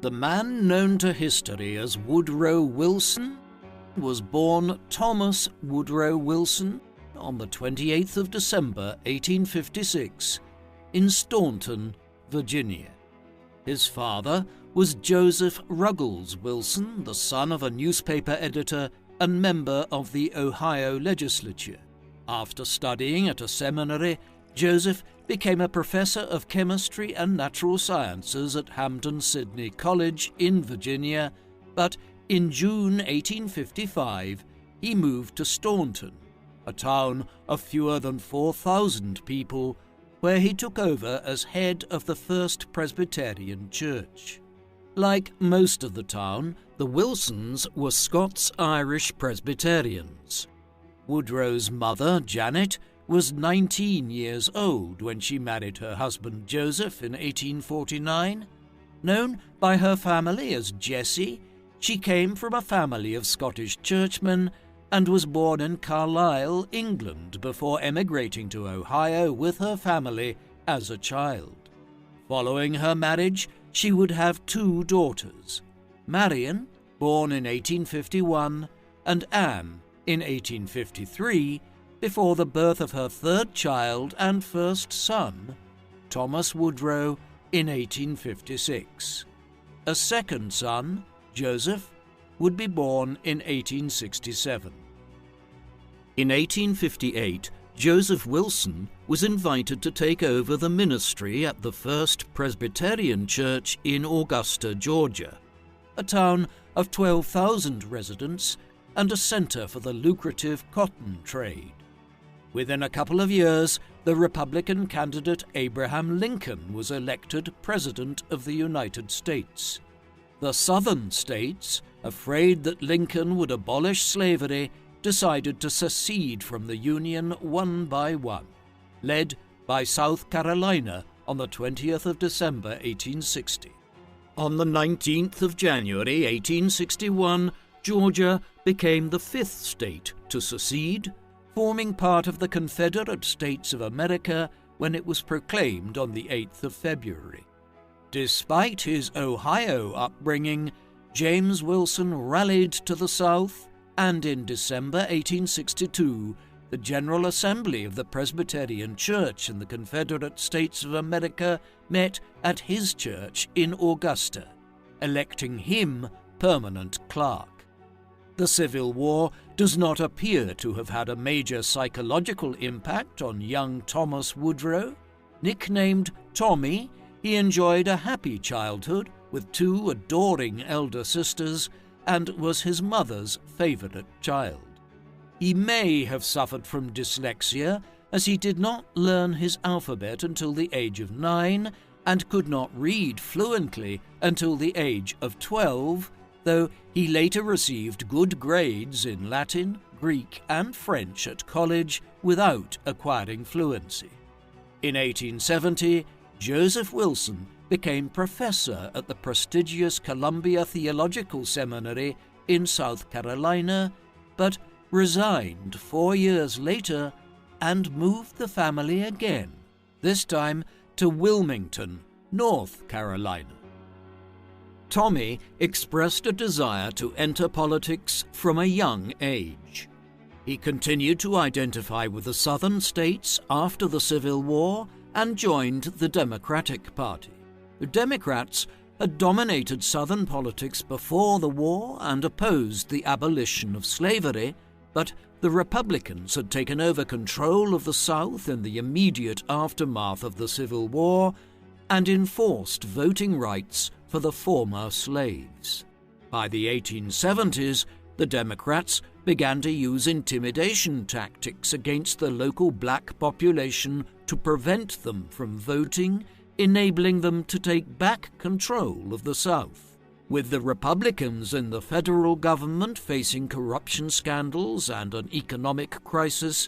The man known to history as Woodrow Wilson was born Thomas Woodrow Wilson on the 28th of December 1856 in Staunton, Virginia. His father was Joseph Ruggles Wilson, the son of a newspaper editor and member of the Ohio legislature. After studying at a seminary, Joseph became a professor of chemistry and natural sciences at Hampden-Sydney College in Virginia, but in June 1855 he moved to Staunton, a town of fewer than 4,000 people, where he took over as head of the First Presbyterian Church. Like most of the town, the Wilsons were Scots-Irish Presbyterians. Woodrow's mother, Janet, was 19 years old when she married her husband Joseph in 1849. Known by her family as Jessie, she came from a family of Scottish churchmen and was born in Carlisle, England, before emigrating to Ohio with her family as a child. Following her marriage, she would have two daughters, Marion, born in 1851, and Anne in 1853, before the birth of her third child and first son, Thomas Woodrow, in 1856. A second son, Joseph, would be born in 1867. In 1858, Joseph Wilson was invited to take over the ministry at the First Presbyterian Church in Augusta, Georgia, a town of 12,000 residents and a center for the lucrative cotton trade. Within a couple of years, the Republican candidate Abraham Lincoln was elected President of the United States. The Southern states, afraid that Lincoln would abolish slavery, decided to secede from the Union one by one, led by South Carolina on the 20th of December 1860. On the 19th of January 1861, Georgia became the fifth state to secede, forming part of the Confederate States of America when it was proclaimed on the 8th of February. Despite his Ohio upbringing, James Wilson rallied to the South, and in December 1862, the General Assembly of the Presbyterian Church in the Confederate States of America met at his church in Augusta, electing him permanent clerk. The Civil War does not appear to have had a major psychological impact on young Thomas Woodrow. Nicknamed Tommy, he enjoyed a happy childhood with two adoring elder sisters and was his mother's favorite child. He may have suffered from dyslexia, as he did not learn his alphabet until the age of 9 and could not read fluently until the age of 12, though he later received good grades in Latin, Greek, and French at college without acquiring fluency. In 1870, Joseph Wilson became professor at the prestigious Columbia Theological Seminary in South Carolina, but resigned 4 years later and moved the family again, this time to Wilmington, North Carolina. Tommy expressed a desire to enter politics from a young age. He continued to identify with the Southern states after the Civil War and joined the Democratic Party. The Democrats had dominated Southern politics before the war and opposed the abolition of slavery, but the Republicans had taken over control of the South in the immediate aftermath of the Civil War and enforced voting rights for the former slaves. By the 1870s, the Democrats began to use intimidation tactics against the local black population to prevent them from voting, enabling them to take back control of the South. With the Republicans in the federal government facing corruption scandals and an economic crisis,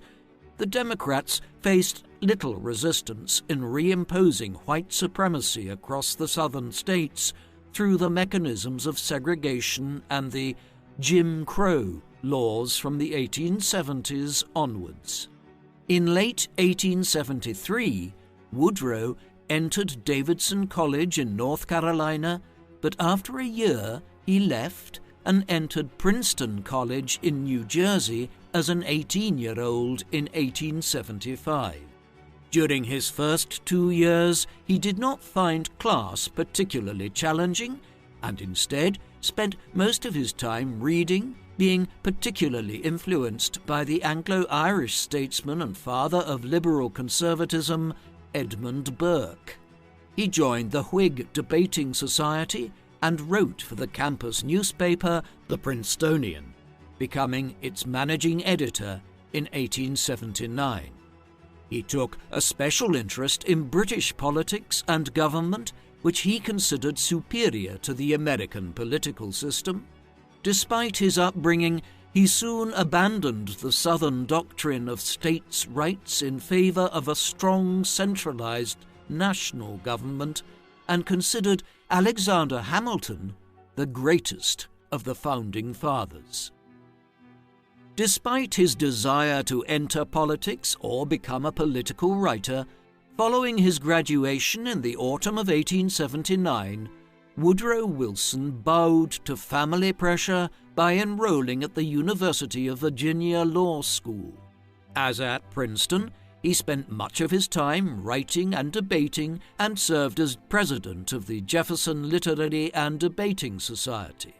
the Democrats faced little resistance in reimposing white supremacy across the Southern states through the mechanisms of segregation and the Jim Crow laws from the 1870s onwards. In late 1873, Woodrow entered Davidson College in North Carolina but after a year he left and entered Princeton College in New Jersey as an 18-year-old in 1875. During his first 2 years, he did not find class particularly challenging, and instead spent most of his time reading, being particularly influenced by the Anglo-Irish statesman and father of liberal conservatism, Edmund Burke. He joined the Whig Debating Society and wrote for the campus newspaper, The Princetonian, becoming its managing editor in 1879. He took a special interest in British politics and government, which he considered superior to the American political system. Despite his upbringing, he soon abandoned the Southern doctrine of states' rights in favor of a strong, centralized national government and considered Alexander Hamilton the greatest of the Founding Fathers. Despite his desire to enter politics or become a political writer, following his graduation in the autumn of 1879, Woodrow Wilson bowed to family pressure by enrolling at the University of Virginia Law School. As at Princeton, he spent much of his time writing and debating and served as president of the Jefferson Literary and Debating Society.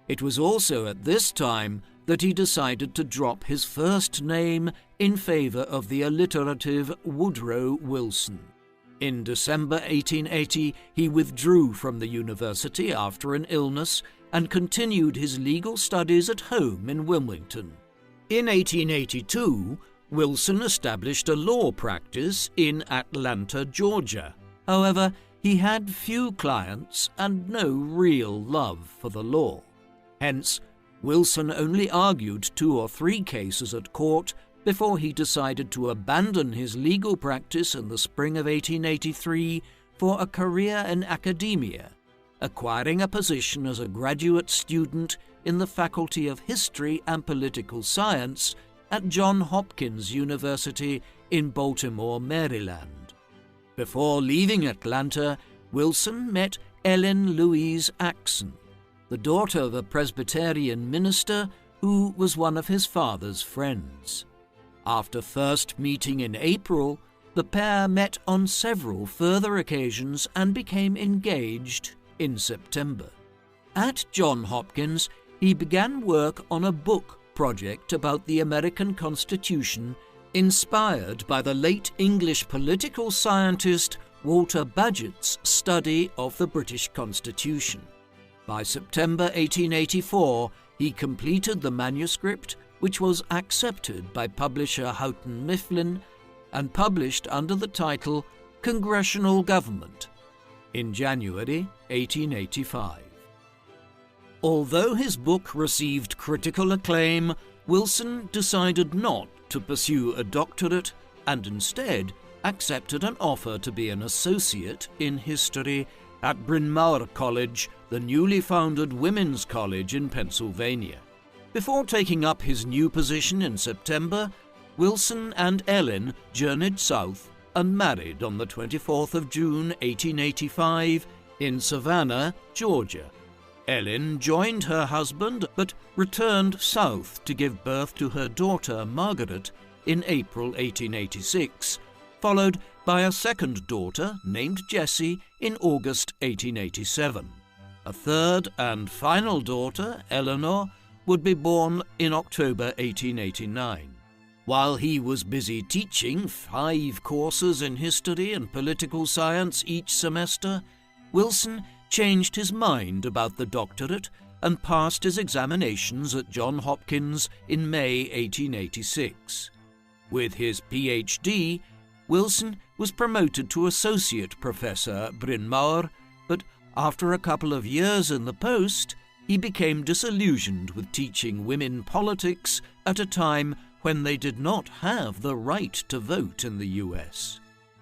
It was also at this time that he decided to drop his first name in favor of the alliterative Woodrow Wilson. In December 1880, he withdrew from the university after an illness and continued his legal studies at home in Wilmington. In 1882, Wilson established a law practice in Atlanta, Georgia. However, he had few clients and no real love for the law. Hence, Wilson only argued 2 or 3 cases at court before he decided to abandon his legal practice in the spring of 1883 for a career in academia, acquiring a position as a graduate student in the Faculty of History and Political Science at Johns Hopkins University in Baltimore, Maryland. Before leaving Atlanta, Wilson met Ellen Louise Axon, the daughter of a Presbyterian minister who was one of his father's friends. After first meeting in April, the pair met on several further occasions and became engaged in September. At Johns Hopkins, he began work on a book project about the American Constitution, inspired by the late English political scientist Walter Bagehot's study of the British Constitution. By September 1884, he completed the manuscript, which was accepted by publisher Houghton Mifflin and published under the title Congressional Government in January 1885. Although his book received critical acclaim, Wilson decided not to pursue a doctorate and instead accepted an offer to be an associate in history at Bryn Mawr College, the newly founded women's college in Pennsylvania. Before taking up his new position in September, Wilson and Ellen journeyed south and married on the 24th of June 1885 in Savannah, Georgia. Ellen joined her husband but returned south to give birth to her daughter Margaret in April 1886, followed by a second daughter named Jessie in August 1887. A third and final daughter, Eleanor, would be born in October 1889. While he was busy teaching 5 courses in history and political science each semester, Wilson changed his mind about the doctorate and passed his examinations at Johns Hopkins in May 1886. With his Ph.D., Wilson was promoted to associate professor at Bryn Mawr, but after a couple of years in the post, he became disillusioned with teaching women politics at a time when they did not have the right to vote in the U.S.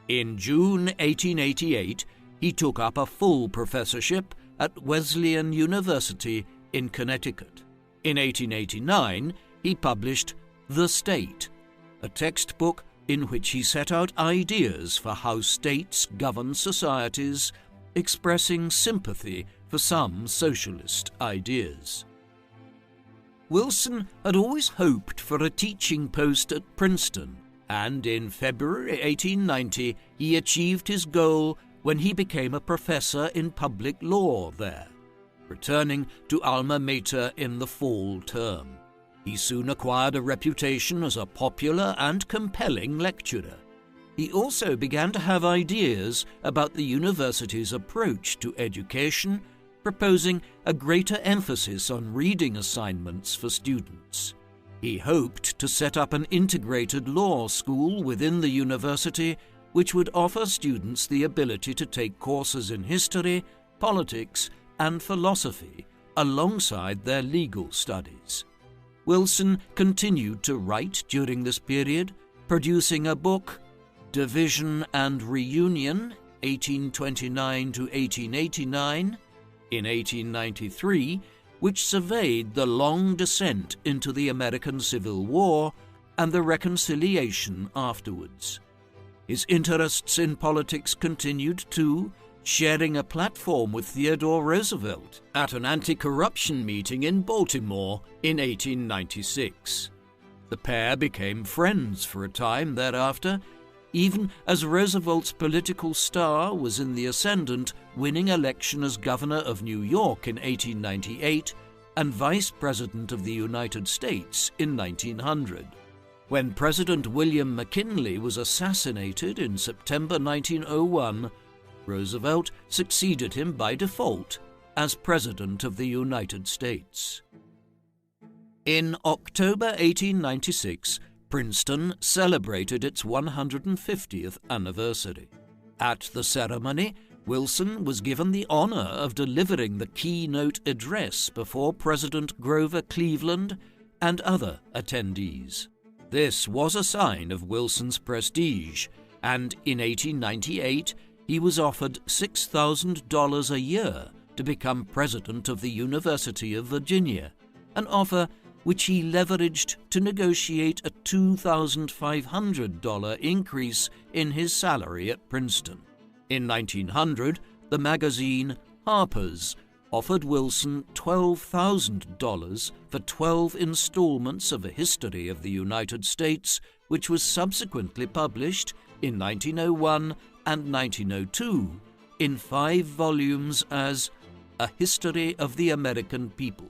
In June 1888, he took up a full professorship at Wesleyan University in Connecticut. In 1889, he published The State, a textbook in which he set out ideas for how states govern societies, expressing sympathy for some socialist ideas. Wilson had always hoped for a teaching post at Princeton, and in February 1890 he achieved his goal when he became a professor in public law there, returning to alma mater in the fall term. He soon acquired a reputation as a popular and compelling lecturer. He also began to have ideas about the university's approach to education, proposing a greater emphasis on reading assignments for students. He hoped to set up an integrated law school within the university which would offer students the ability to take courses in history, politics, and philosophy alongside their legal studies. Wilson continued to write during this period, producing a book, Division and Reunion, 1829 to 1889, in 1893, which surveyed the long descent into the American Civil War and the reconciliation afterwards. His interests in politics continued too, sharing a platform with Theodore Roosevelt at an anti-corruption meeting in Baltimore in 1896. The pair became friends for a time thereafter, even as Roosevelt's political star was in the ascendant, winning election as governor of New York in 1898 and vice president of the United States in 1900. When President William McKinley was assassinated in September 1901, Roosevelt succeeded him by default as President of the United States. In October 1896, Princeton celebrated its 150th anniversary. At the ceremony, Wilson was given the honor of delivering the keynote address before President Grover Cleveland and other attendees. This was a sign of Wilson's prestige, and in 1898 he was offered $6,000 a year to become president of the University of Virginia, an offer which he leveraged to negotiate a $2,500 increase in his salary at Princeton. In 1900, the magazine Harper's offered Wilson $12,000 for 12 installments of a history of the United States, which was subsequently published in 1901 and 1902 in 5 volumes as A History of the American People.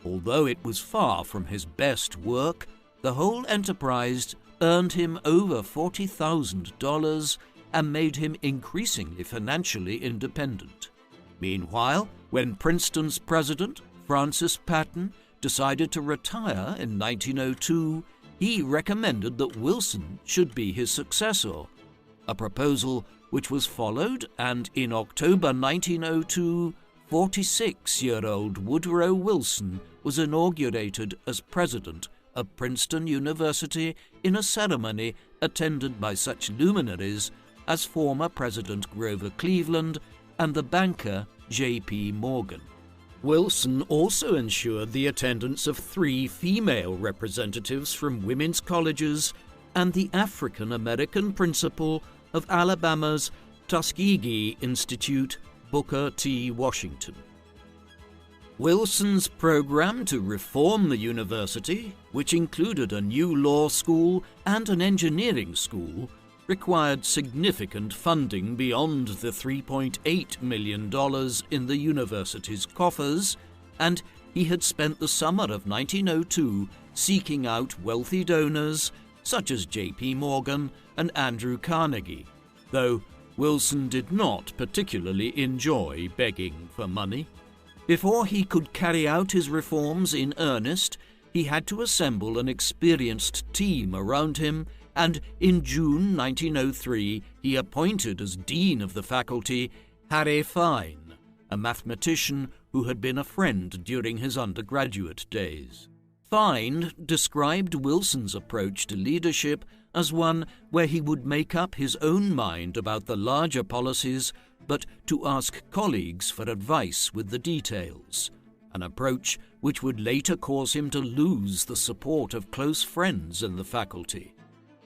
Although it was far from his best work, the whole enterprise earned him over $40,000 and made him increasingly financially independent. Meanwhile, when Princeton's president, Francis Patton, decided to retire in 1902, he recommended that Wilson should be his successor, a proposal which was followed, and in October 1902, 46-year-old Woodrow Wilson was inaugurated as president of Princeton University in a ceremony attended by such luminaries as former President Grover Cleveland and the banker J.P. Morgan. Wilson also ensured the attendance of 3 female representatives from women's colleges and the African-American principal of Alabama's Tuskegee Institute, Booker T. Washington. Wilson's program to reform the university, which included a new law school and an engineering school, required significant funding beyond the $3.8 million in the university's coffers, and he had spent the summer of 1902 seeking out wealthy donors such as J.P. Morgan and Andrew Carnegie, though Wilson did not particularly enjoy begging for money. Before he could carry out his reforms in earnest, he had to assemble an experienced team around him, and in June 1903 he appointed as dean of the faculty Harry Fine, a mathematician who had been a friend during his undergraduate days. Fine described Wilson's approach to leadership as one where he would make up his own mind about the larger policies, but to ask colleagues for advice with the details, an approach which would later cause him to lose the support of close friends in the faculty.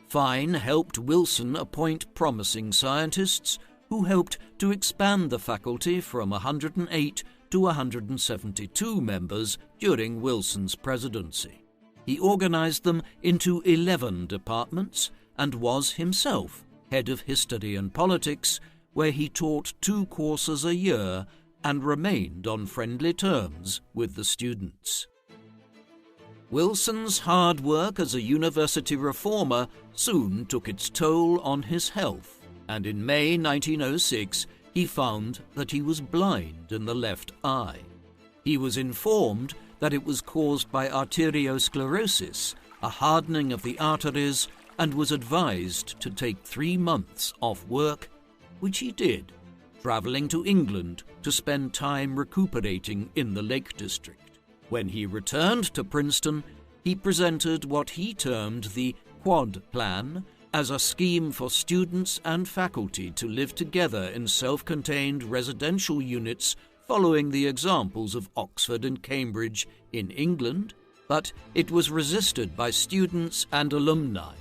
Fine helped Wilson appoint promising scientists who helped to expand the faculty from 108 to 172 members during Wilson's presidency. He organized them into 11 departments and was himself head of history and politics, where he taught 2 courses a year and remained on friendly terms with the students. Wilson's hard work as a university reformer soon took its toll on his health, and in May 1906 he found that he was blind in the left eye. He was informed that it was caused by arteriosclerosis, a hardening of the arteries, and was advised to take 3 months off work, which he did, travelling to England to spend time recuperating in the Lake District. When he returned to Princeton, he presented what he termed the Quad Plan as a scheme for students and faculty to live together in self-contained residential units following the examples of Oxford and Cambridge in England, but it was resisted by students and alumni.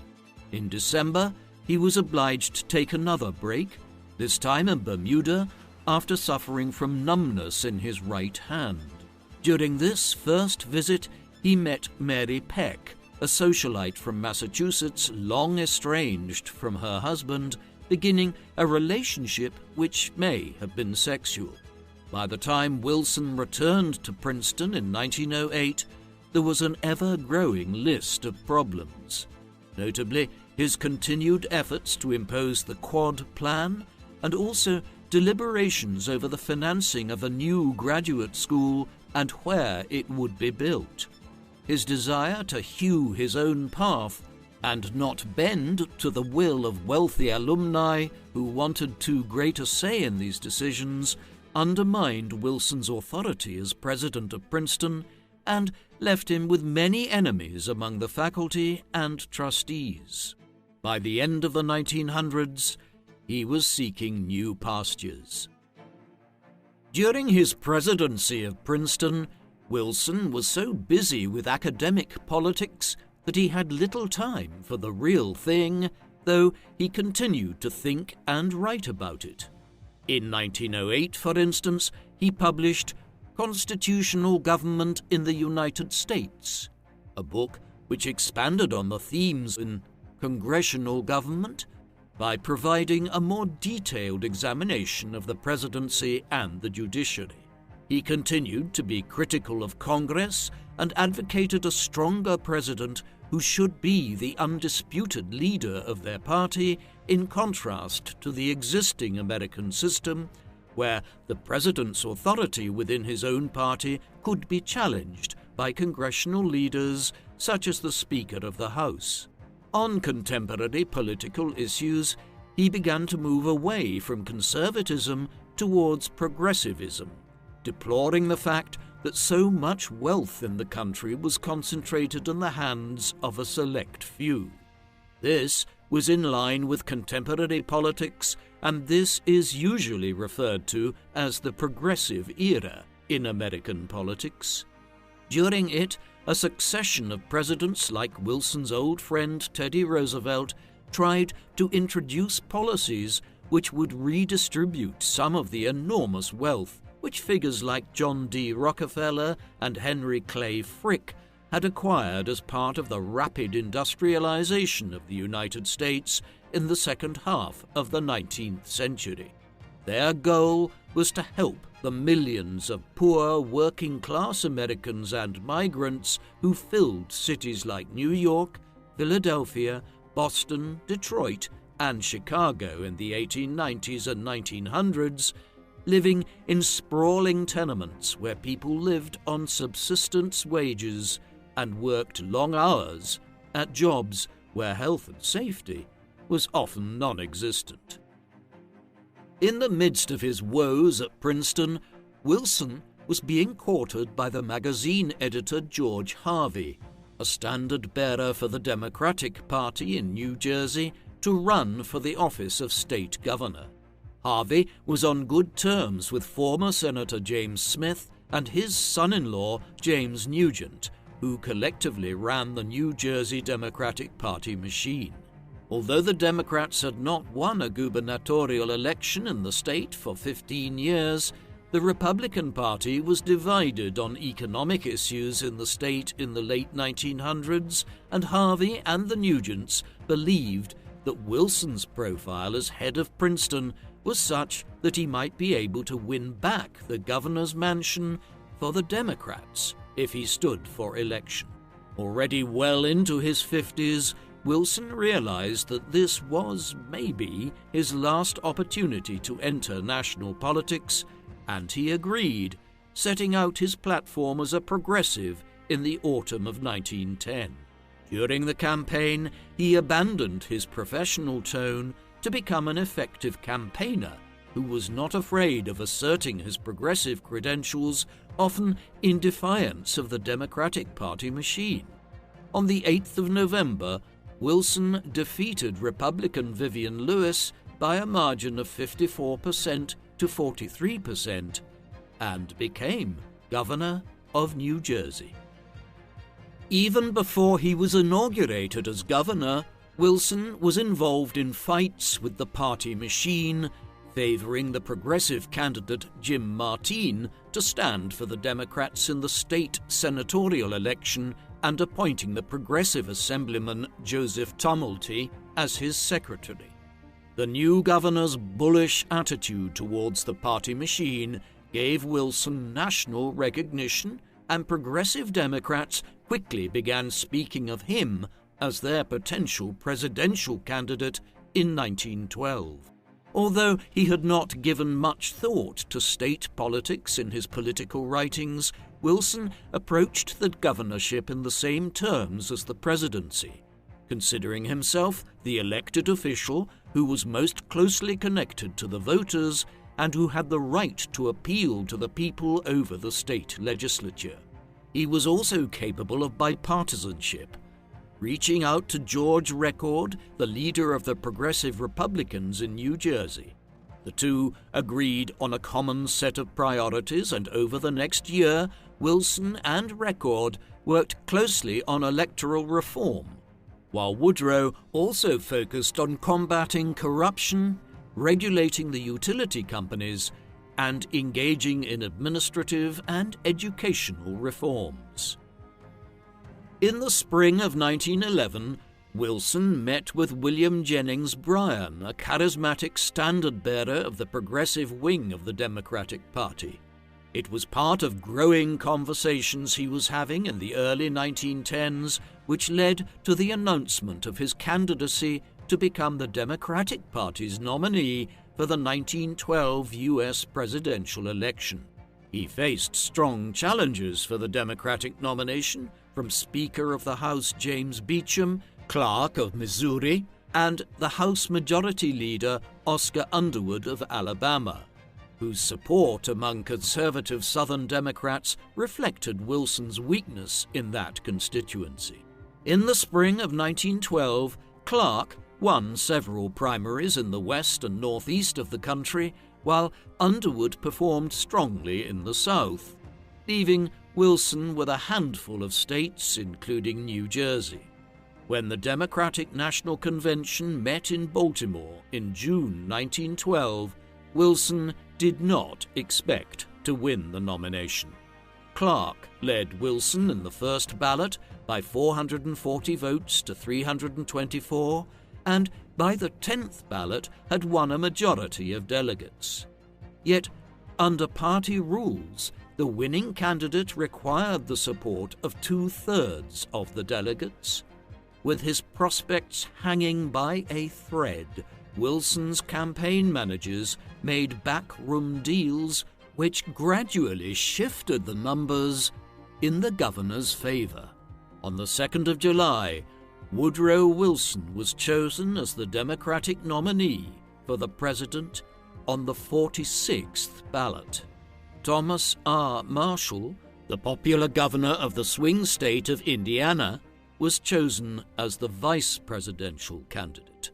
In December, he was obliged to take another break, this time in Bermuda, after suffering from numbness in his right hand. During this first visit, he met Mary Peck, a socialite from Massachusetts long estranged from her husband, beginning a relationship which may have been sexual. By the time Wilson returned to Princeton in 1908, there was an ever-growing list of problems. Notably, his continued efforts to impose the Quad Plan and also deliberations over the financing of a new graduate school and where it would be built. His desire to hew his own path and not bend to the will of wealthy alumni who wanted too great a say in these decisions undermined Wilson's authority as president of Princeton and left him with many enemies among the faculty and trustees. By the end of the 1900s, he was seeking new pastures. During his presidency of Princeton, Wilson was so busy with academic politics that he had little time for the real thing, though he continued to think and write about it. In 1908, for instance, he published Constitutional Government in the United States, a book which expanded on the themes in congressional government by providing a more detailed examination of the presidency and the judiciary. He continued to be critical of Congress and advocated a stronger president who should be the undisputed leader of their party, in contrast to the existing American system, where the president's authority within his own party could be challenged by congressional leaders such as the Speaker of the House. On contemporary political issues, he began to move away from conservatism towards progressivism, deploring the fact that so much wealth in the country was concentrated in the hands of a select few. This was in line with contemporary politics, and this is usually referred to as the progressive era in American politics. During it, a succession of presidents like Wilson's old friend Teddy Roosevelt tried to introduce policies which would redistribute some of the enormous wealth which figures like John D. Rockefeller and Henry Clay Frick had acquired as part of the rapid industrialization of the United States in the second half of the 19th century. Their goal was to help the millions of poor working-class Americans and migrants who filled cities like New York, Philadelphia, Boston, Detroit, and Chicago in the 1890s and 1900s, living in sprawling tenements where people lived on subsistence wages and worked long hours at jobs where health and safety was often non-existent. In the midst of his woes at Princeton, Wilson was being courted by the magazine editor George Harvey, a standard-bearer for the Democratic Party in New Jersey, to run for the office of state governor. Harvey was on good terms with former Senator James Smith and his son-in-law James Nugent, who collectively ran the New Jersey Democratic Party machine. Although the Democrats had not won a gubernatorial election in the state for 15 years, The Republican Party was divided on economic issues in the state in the late 1900s, and Harvey and the Nugents believed that Wilson's profile as head of Princeton was such that he might be able to win back the governor's mansion for the Democrats if he stood for election. Already well into his 50s, Wilson realized that this was maybe his last opportunity to enter national politics, and he agreed, setting out his platform as a progressive in the autumn of 1910. During the campaign, he abandoned his professional tone to become an effective campaigner who was not afraid of asserting his progressive credentials, often in defiance of the Democratic Party machine. On the 8th of November, Wilson defeated Republican Vivian Lewis by a margin of 54% to 43% and became governor of New Jersey. Even before he was inaugurated as governor, Wilson was involved in fights with the party machine, favoring the progressive candidate Jim Martine to stand for the Democrats in the state senatorial election and appointing the progressive assemblyman Joseph Tumulty as his secretary. The new governor's bullish attitude towards the party machine gave Wilson national recognition, and progressive Democrats quickly began speaking of him as their potential presidential candidate in 1912. Although he had not given much thought to state politics in his political writings, Wilson approached the governorship in the same terms as the presidency, considering himself the elected official who was most closely connected to the voters and who had the right to appeal to the people over the state legislature. He was also capable of bipartisanship, reaching out to George Record, the leader of the Progressive Republicans in New Jersey. The two agreed on a common set of priorities, and over the next year, Wilson and Record worked closely on electoral reform, while Woodrow also focused on combating corruption, regulating the utility companies, and engaging in administrative and educational reforms. In the spring of 1911, Wilson met with William Jennings Bryan, a charismatic standard-bearer of the progressive wing of the Democratic Party. It was part of growing conversations he was having in the early 1910s, which led to the announcement of his candidacy to become the Democratic Party's nominee for the 1912 U.S. presidential election. He faced strong challenges for the Democratic nomination from Speaker of the House James Beecham, Clark of Missouri, and the House Majority Leader Oscar Underwood of Alabama, whose support among conservative Southern Democrats reflected Wilson's weakness in that constituency. In the spring of 1912, Clark won several primaries in the west and northeast of the country, while Underwood performed strongly in the south, leaving Wilson with a handful of states, including New Jersey. When the Democratic National Convention met in Baltimore in June 1912, Wilson did not expect to win the nomination. Clark led Wilson in the first ballot by 440 votes to 324, and by the 10th ballot had won a majority of delegates. Yet, under party rules, the winning candidate required the support of 2/3 of the delegates. With his prospects hanging by a thread, Wilson's campaign managers made backroom deals which gradually shifted the numbers in the governor's favor. On the 2nd of July, Woodrow Wilson was chosen as the Democratic nominee for the president on the 46th ballot. Thomas R. Marshall, the popular governor of the swing state of Indiana, was chosen as the vice presidential candidate.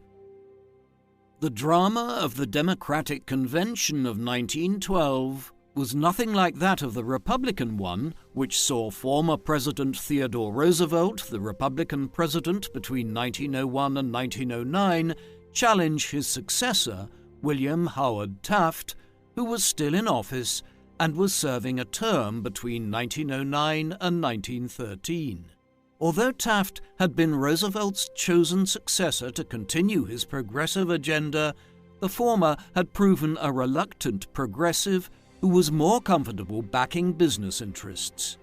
The drama of the Democratic Convention of 1912 was nothing like that of the Republican one, which saw former President Theodore Roosevelt, the Republican president between 1901 and 1909, challenge his successor, William Howard Taft, who was still in office, and was serving a term between 1909 and 1913. Although Taft had been Roosevelt's chosen successor to continue his progressive agenda, the former had proven a reluctant progressive who was more comfortable backing business interests.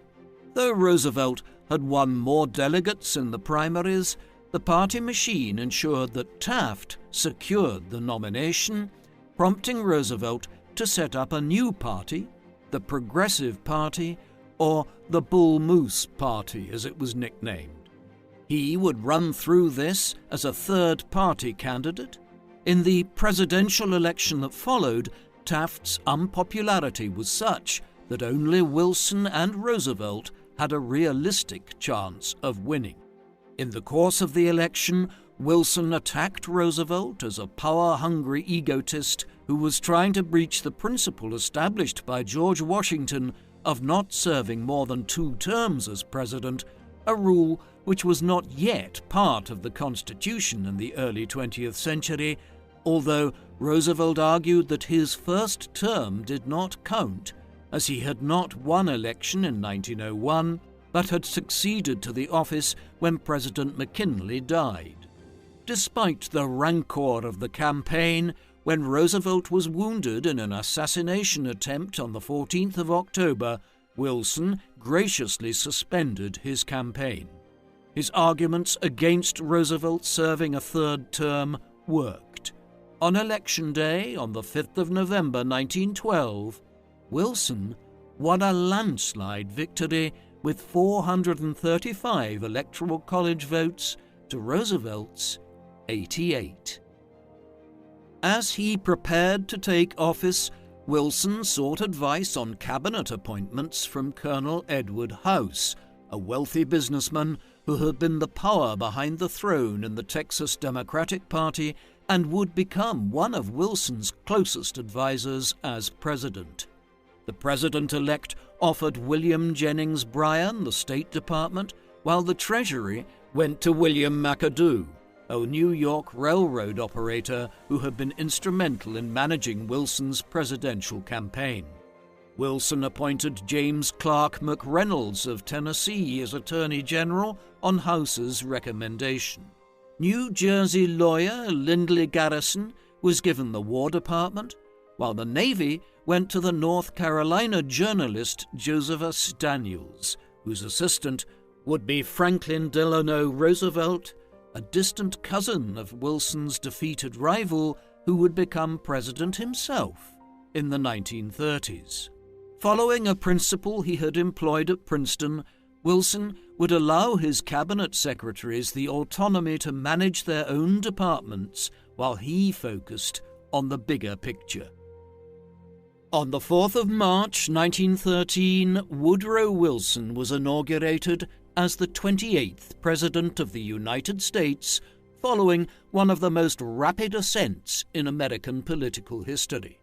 Though Roosevelt had won more delegates in the primaries, the party machine ensured that Taft secured the nomination, prompting Roosevelt to set up a new party, the Progressive Party, or the Bull Moose Party as it was nicknamed. He would run through this as a third-party candidate. In the presidential election that followed, Taft's unpopularity was such that only Wilson and Roosevelt had a realistic chance of winning. In the course of the election, Wilson attacked Roosevelt as a power-hungry egotist who was trying to breach the principle established by George Washington of not serving more than 2 terms as president, a rule which was not yet part of the Constitution in the early 20th century, although Roosevelt argued that his first term did not count, as he had not won election in 1901, but had succeeded to the office when President McKinley died. Despite the rancor of the campaign, when Roosevelt was wounded in an assassination attempt on the 14th of October, Wilson graciously suspended his campaign. His arguments against Roosevelt serving a third term worked. On Election Day, on the 5th of November 1912, Wilson won a landslide victory with 435 Electoral College votes to Roosevelt's 88. As he prepared to take office, Wilson sought advice on cabinet appointments from Colonel Edward House, a wealthy businessman who had been the power behind the throne in the Texas Democratic Party and would become one of Wilson's closest advisers as president. The president-elect offered William Jennings Bryan the State Department, while the Treasury went to William McAdoo, a New York railroad operator who had been instrumental in managing Wilson's presidential campaign. Wilson appointed James Clark McReynolds of Tennessee as Attorney General on House's recommendation. New Jersey lawyer Lindley Garrison was given the War Department, while the Navy went to the North Carolina journalist Josephus Daniels, whose assistant would be Franklin Delano Roosevelt, a distant cousin of Wilson's defeated rival who would become president himself in the 1930s. Following a principle he had employed at Princeton, Wilson would allow his cabinet secretaries the autonomy to manage their own departments while he focused on the bigger picture. On the 4th of March 1913, Woodrow Wilson was inaugurated as the 28th President of the United States, following one of the most rapid ascents in American political history.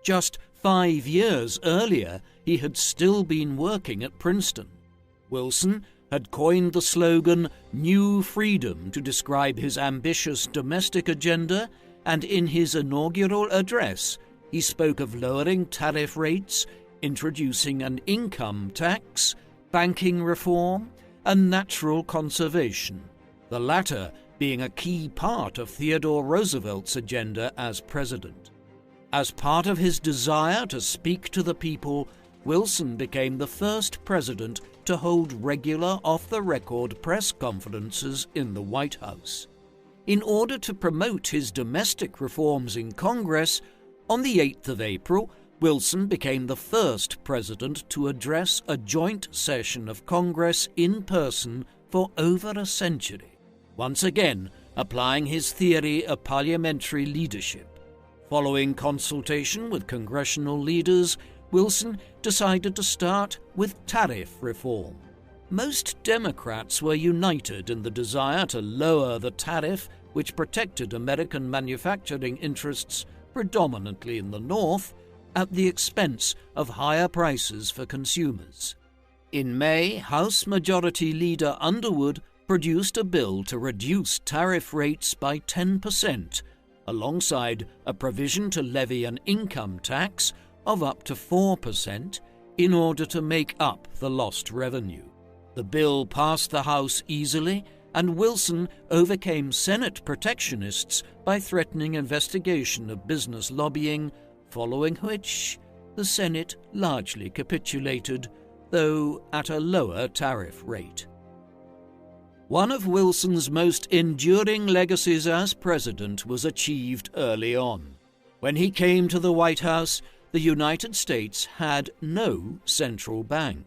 Just 5 years earlier, he had still been working at Princeton. Wilson had coined the slogan "New Freedom" to describe his ambitious domestic agenda, and in his inaugural address, he spoke of lowering tariff rates, introducing an income tax, banking reform, and natural conservation, the latter being a key part of Theodore Roosevelt's agenda as president. As part of his desire to speak to the people, Wilson became the first president to hold regular off-the-record press conferences in the White House. In order to promote his domestic reforms in Congress, on the 8th of April, Wilson became the first president to address a joint session of Congress in person for over a century, once again applying his theory of parliamentary leadership. Following consultation with congressional leaders, Wilson decided to start with tariff reform. Most Democrats were united in the desire to lower the tariff which protected American manufacturing interests predominantly in the North, at the expense of higher prices for consumers. In May, House Majority Leader Underwood produced a bill to reduce tariff rates by 10%, alongside a provision to levy an income tax of up to 4% in order to make up the lost revenue. The bill passed the House easily, and Wilson overcame Senate protectionists by threatening investigation of business lobbying, following which the Senate largely capitulated, though at a lower tariff rate. One of Wilson's most enduring legacies as president was achieved early on. When he came to the White House, the United States had no central bank.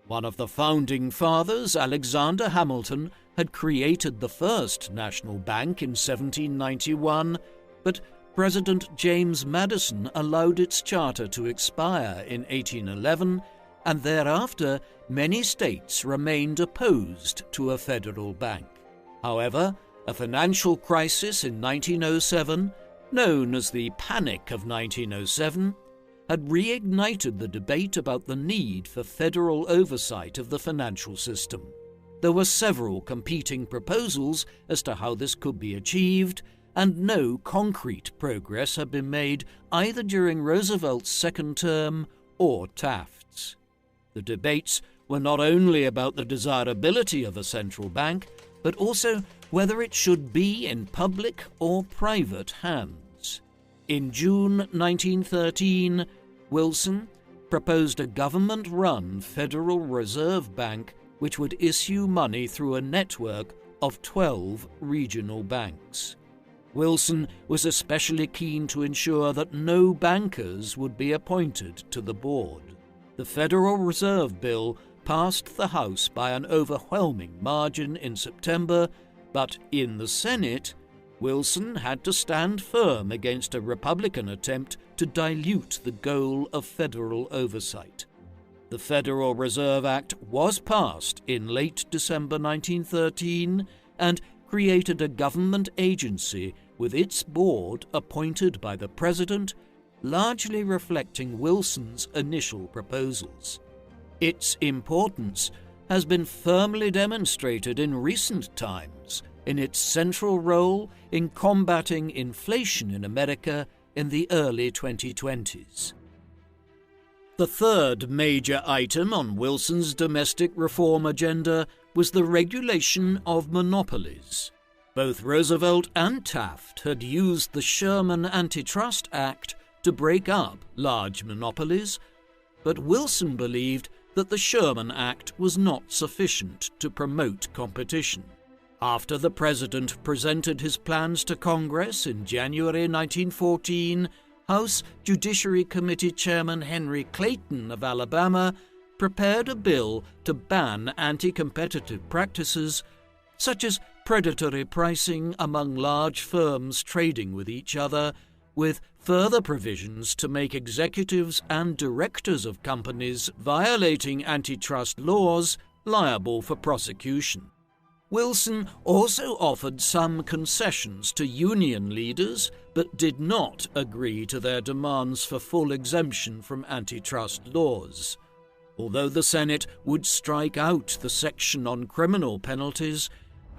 One of the founding fathers, Alexander Hamilton, had created the first national bank in 1791, but President James Madison allowed its charter to expire in 1811, and thereafter many states remained opposed to a federal bank. However, a financial crisis in 1907, known as the Panic of 1907, had reignited the debate about the need for federal oversight of the financial system. There were several competing proposals as to how this could be achieved, and no concrete progress had been made either during Roosevelt's second term or Taft's. The debates were not only about the desirability of a central bank, but also whether it should be in public or private hands. In June 1913, Wilson proposed a government-run Federal Reserve Bank which would issue money through a network of 12 regional banks. Wilson was especially keen to ensure that no bankers would be appointed to the board. The Federal Reserve Bill passed the House by an overwhelming margin in September, but in the Senate, Wilson had to stand firm against a Republican attempt to dilute the goal of federal oversight. The Federal Reserve Act was passed in late December 1913 and created a government agency with its board appointed by the President, largely reflecting Wilson's initial proposals. Its importance has been firmly demonstrated in recent times in its central role in combating inflation in America in the early 2020s. The third major item on Wilson's domestic reform agenda was the regulation of monopolies. Both Roosevelt and Taft had used the Sherman Antitrust Act to break up large monopolies, but Wilson believed that the Sherman Act was not sufficient to promote competition. After the president presented his plans to Congress in January 1914, House Judiciary Committee Chairman Henry Clayton of Alabama prepared a bill to ban anti-competitive practices such as predatory pricing among large firms trading with each other, with further provisions to make executives and directors of companies violating antitrust laws liable for prosecution. Wilson also offered some concessions to union leaders, but did not agree to their demands for full exemption from antitrust laws. Although the Senate would strike out the section on criminal penalties,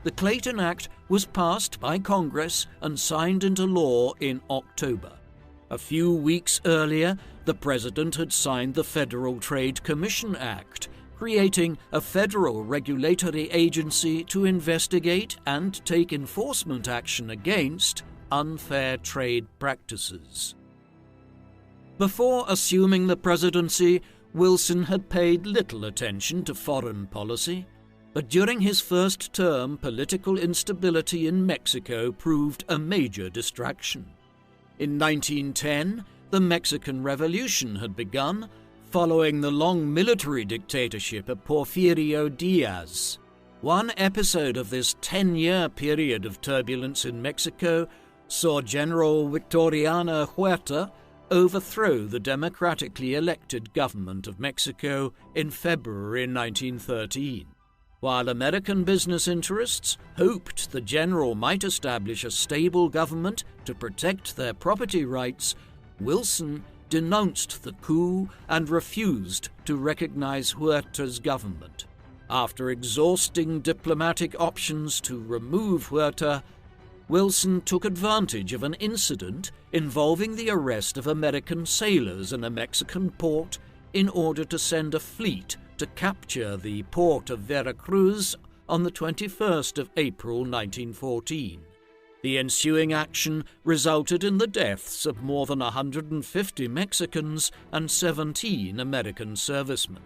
the Clayton Act was passed by Congress and signed into law in October. A few weeks earlier, the President had signed the Federal Trade Commission Act, creating a federal regulatory agency to investigate and take enforcement action against unfair trade practices. Before assuming the presidency, Wilson had paid little attention to foreign policy, but during his first term, political instability in Mexico proved a major distraction. In 1910, the Mexican Revolution had begun, following the long military dictatorship of Porfirio Diaz. One episode of this 10-year period of turbulence in Mexico saw General Victoriano Huerta overthrow the democratically elected government of Mexico in February 1913. While American business interests hoped the general might establish a stable government to protect their property rights, Wilson denounced the coup and refused to recognize Huerta's government. After exhausting diplomatic options to remove Huerta, Wilson took advantage of an incident involving the arrest of American sailors in a Mexican port in order to send a fleet to capture the port of Veracruz on the 21st of April 1914. The ensuing action resulted in the deaths of more than 150 Mexicans and 17 American servicemen.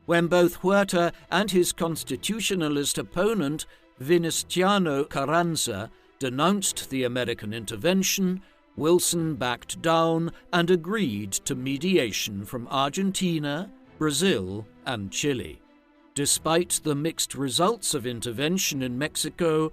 When both Huerta and his constitutionalist opponent, Venustiano Carranza, denounced the American intervention, Wilson backed down and agreed to mediation from Argentina, Brazil, and Chile. Despite the mixed results of intervention in Mexico,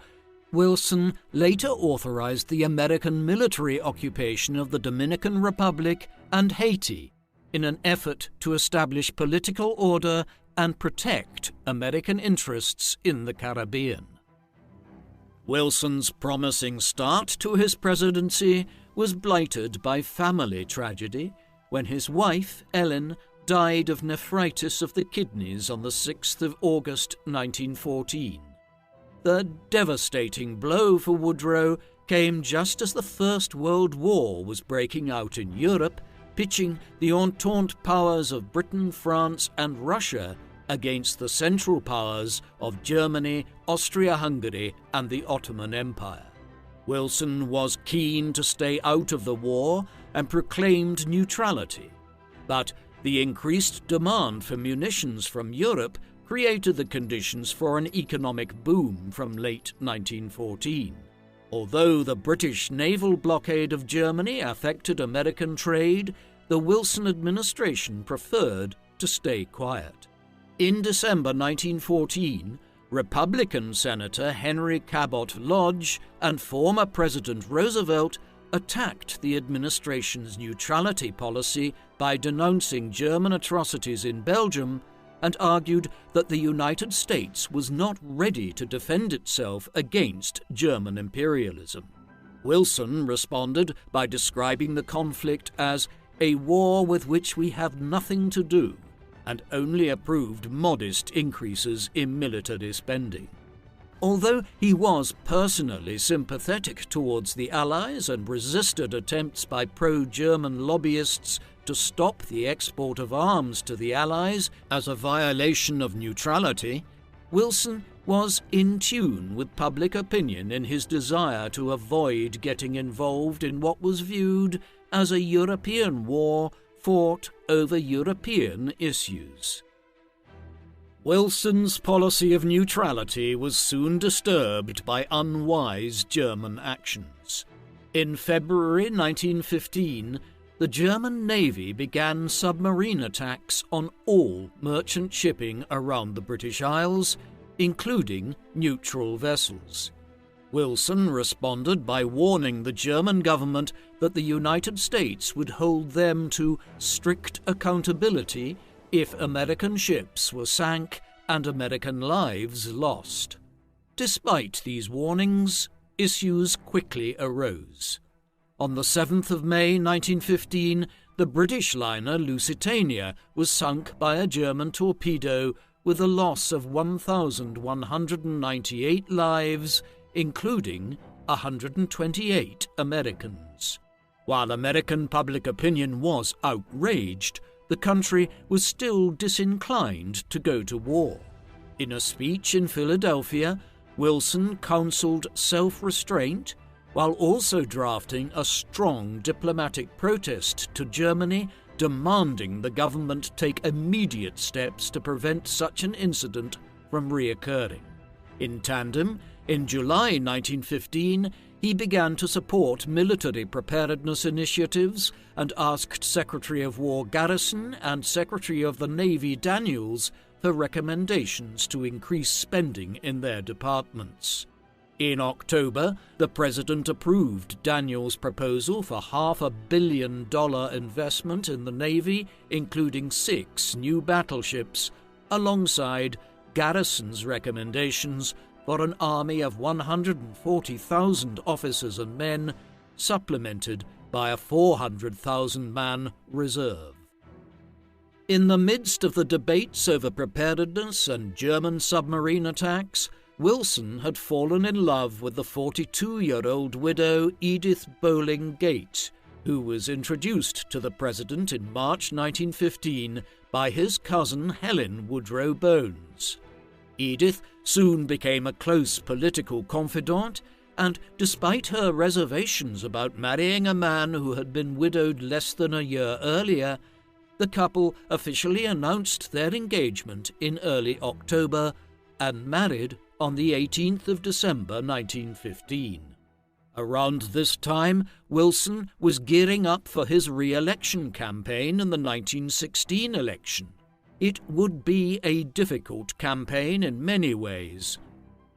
Wilson later authorized the American military occupation of the Dominican Republic and Haiti in an effort to establish political order and protect American interests in the Caribbean. Wilson's promising start to his presidency was blighted by family tragedy when his wife, Ellen, died of nephritis of the kidneys on the 6th of August 1914. The devastating blow for Woodrow came just as the First World War was breaking out in Europe, pitching the Entente powers of Britain, France, and Russia against the Central Powers of Germany, Austria-Hungary, and the Ottoman Empire. Wilson was keen to stay out of the war and proclaimed neutrality, but the increased demand for munitions from Europe created the conditions for an economic boom from late 1914. Although the British naval blockade of Germany affected American trade, the Wilson administration preferred to stay quiet. In December 1914, Republican Senator Henry Cabot Lodge and former President Roosevelt attacked the administration's neutrality policy by denouncing German atrocities in Belgium and argued that the United States was not ready to defend itself against German imperialism. Wilson responded by describing the conflict as a war with which we have nothing to do, and only approved modest increases in military spending. Although he was personally sympathetic towards the Allies and resisted attempts by pro-German lobbyists to stop the export of arms to the Allies as a violation of neutrality, Wilson was in tune with public opinion in his desire to avoid getting involved in what was viewed as a European war fought over European issues. Wilson's policy of neutrality was soon disturbed by unwise German actions. In February 1915, the German Navy began submarine attacks on all merchant shipping around the British Isles, including neutral vessels. Wilson responded by warning the German government that the United States would hold them to strict accountability if American ships were sank and American lives lost. Despite these warnings, issues quickly arose. On the 7th of May 1915, the British liner Lusitania was sunk by a German torpedo with a loss of 1,198 lives, including 128 Americans. While American public opinion was outraged, the country was still disinclined to go to war. In a speech in Philadelphia, Wilson counseled self-restraint while also drafting a strong diplomatic protest to Germany demanding the government take immediate steps to prevent such an incident from reoccurring. In tandem, in July 1915, he began to support military preparedness initiatives and asked Secretary of War Garrison and Secretary of the Navy Daniels for recommendations to increase spending in their departments. In October, the President approved Daniels' proposal for $500 million investment in the Navy, including 6 new battleships, alongside Garrison's recommendations for an army of 140,000 officers and men, supplemented by a 400,000-man reserve. In the midst of the debates over preparedness and German submarine attacks, Wilson had fallen in love with the 42-year-old widow Edith Bowling Gate, who was introduced to the president in March 1915 by his cousin Helen Woodrow Bones. Edith soon became a close political confidant, and despite her reservations about marrying a man who had been widowed less than a year earlier, the couple officially announced their engagement in early October and married on the 18th of December 1915. Around this time, Wilson was gearing up for his re-election campaign in the 1916 election. It would be a difficult campaign in many ways.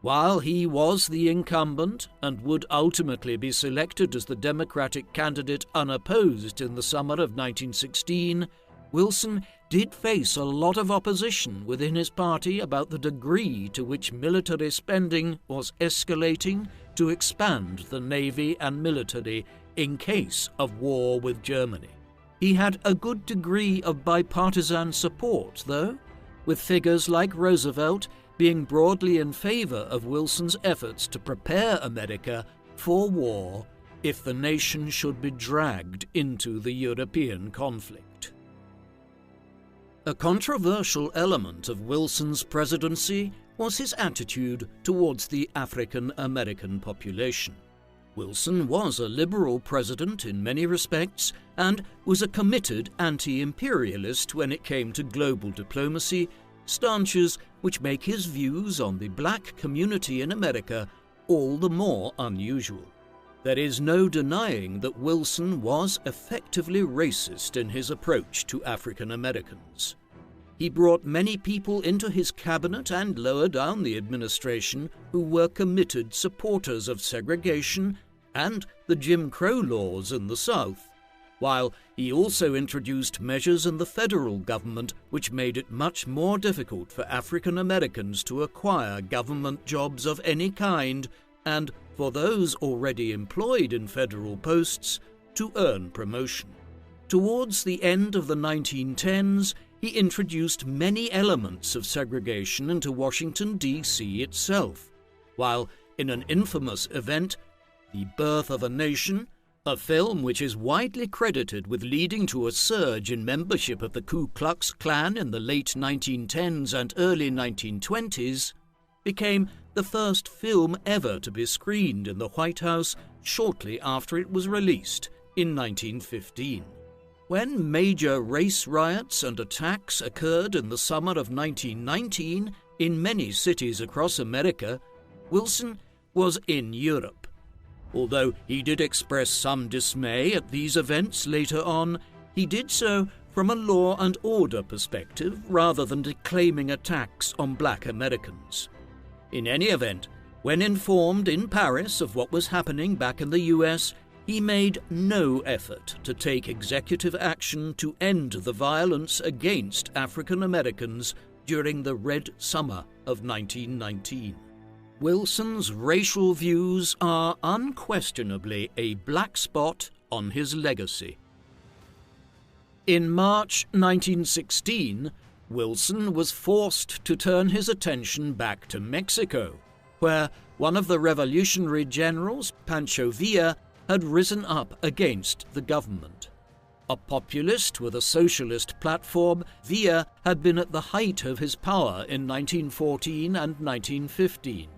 While he was the incumbent and would ultimately be selected as the Democratic candidate unopposed in the summer of 1916, Wilson did face a lot of opposition within his party about the degree to which military spending was escalating to expand the navy and military in case of war with Germany. He had a good degree of bipartisan support, though, with figures like Roosevelt being broadly in favor of Wilson's efforts to prepare America for war if the nation should be dragged into the European conflict. A controversial element of Wilson's presidency was his attitude towards the African American population. Wilson was a liberal president in many respects and was a committed anti-imperialist when it came to global diplomacy, stances which make his views on the black community in America all the more unusual. There is no denying that Wilson was effectively racist in his approach to African Americans. He brought many people into his cabinet and lower down the administration who were committed supporters of segregation and the Jim Crow laws in the South, while he also introduced measures in the federal government which made it much more difficult for African Americans to acquire government jobs of any kind and for those already employed in federal posts to earn promotion. Towards the end of the 1910s, he introduced many elements of segregation into Washington, D.C. itself, while in an infamous event, The Birth of a Nation, a film which is widely credited with leading to a surge in membership of the Ku Klux Klan in the late 1910s and early 1920s, became the first film ever to be screened in the White House shortly after it was released in 1915. When major race riots and attacks occurred in the summer of 1919 in many cities across America, Wilson was in Europe. Although he did express some dismay at these events later on, he did so from a law and order perspective rather than declaiming attacks on black Americans. In any event, when informed in Paris of what was happening back in the US, he made no effort to take executive action to end the violence against African Americans during the Red Summer of 1919. Wilson's racial views are unquestionably a black spot on his legacy. In March 1916, Wilson was forced to turn his attention back to Mexico, where one of the revolutionary generals, Pancho Villa, had risen up against the government. A populist with a socialist platform, Villa had been at the height of his power in 1914 and 1915.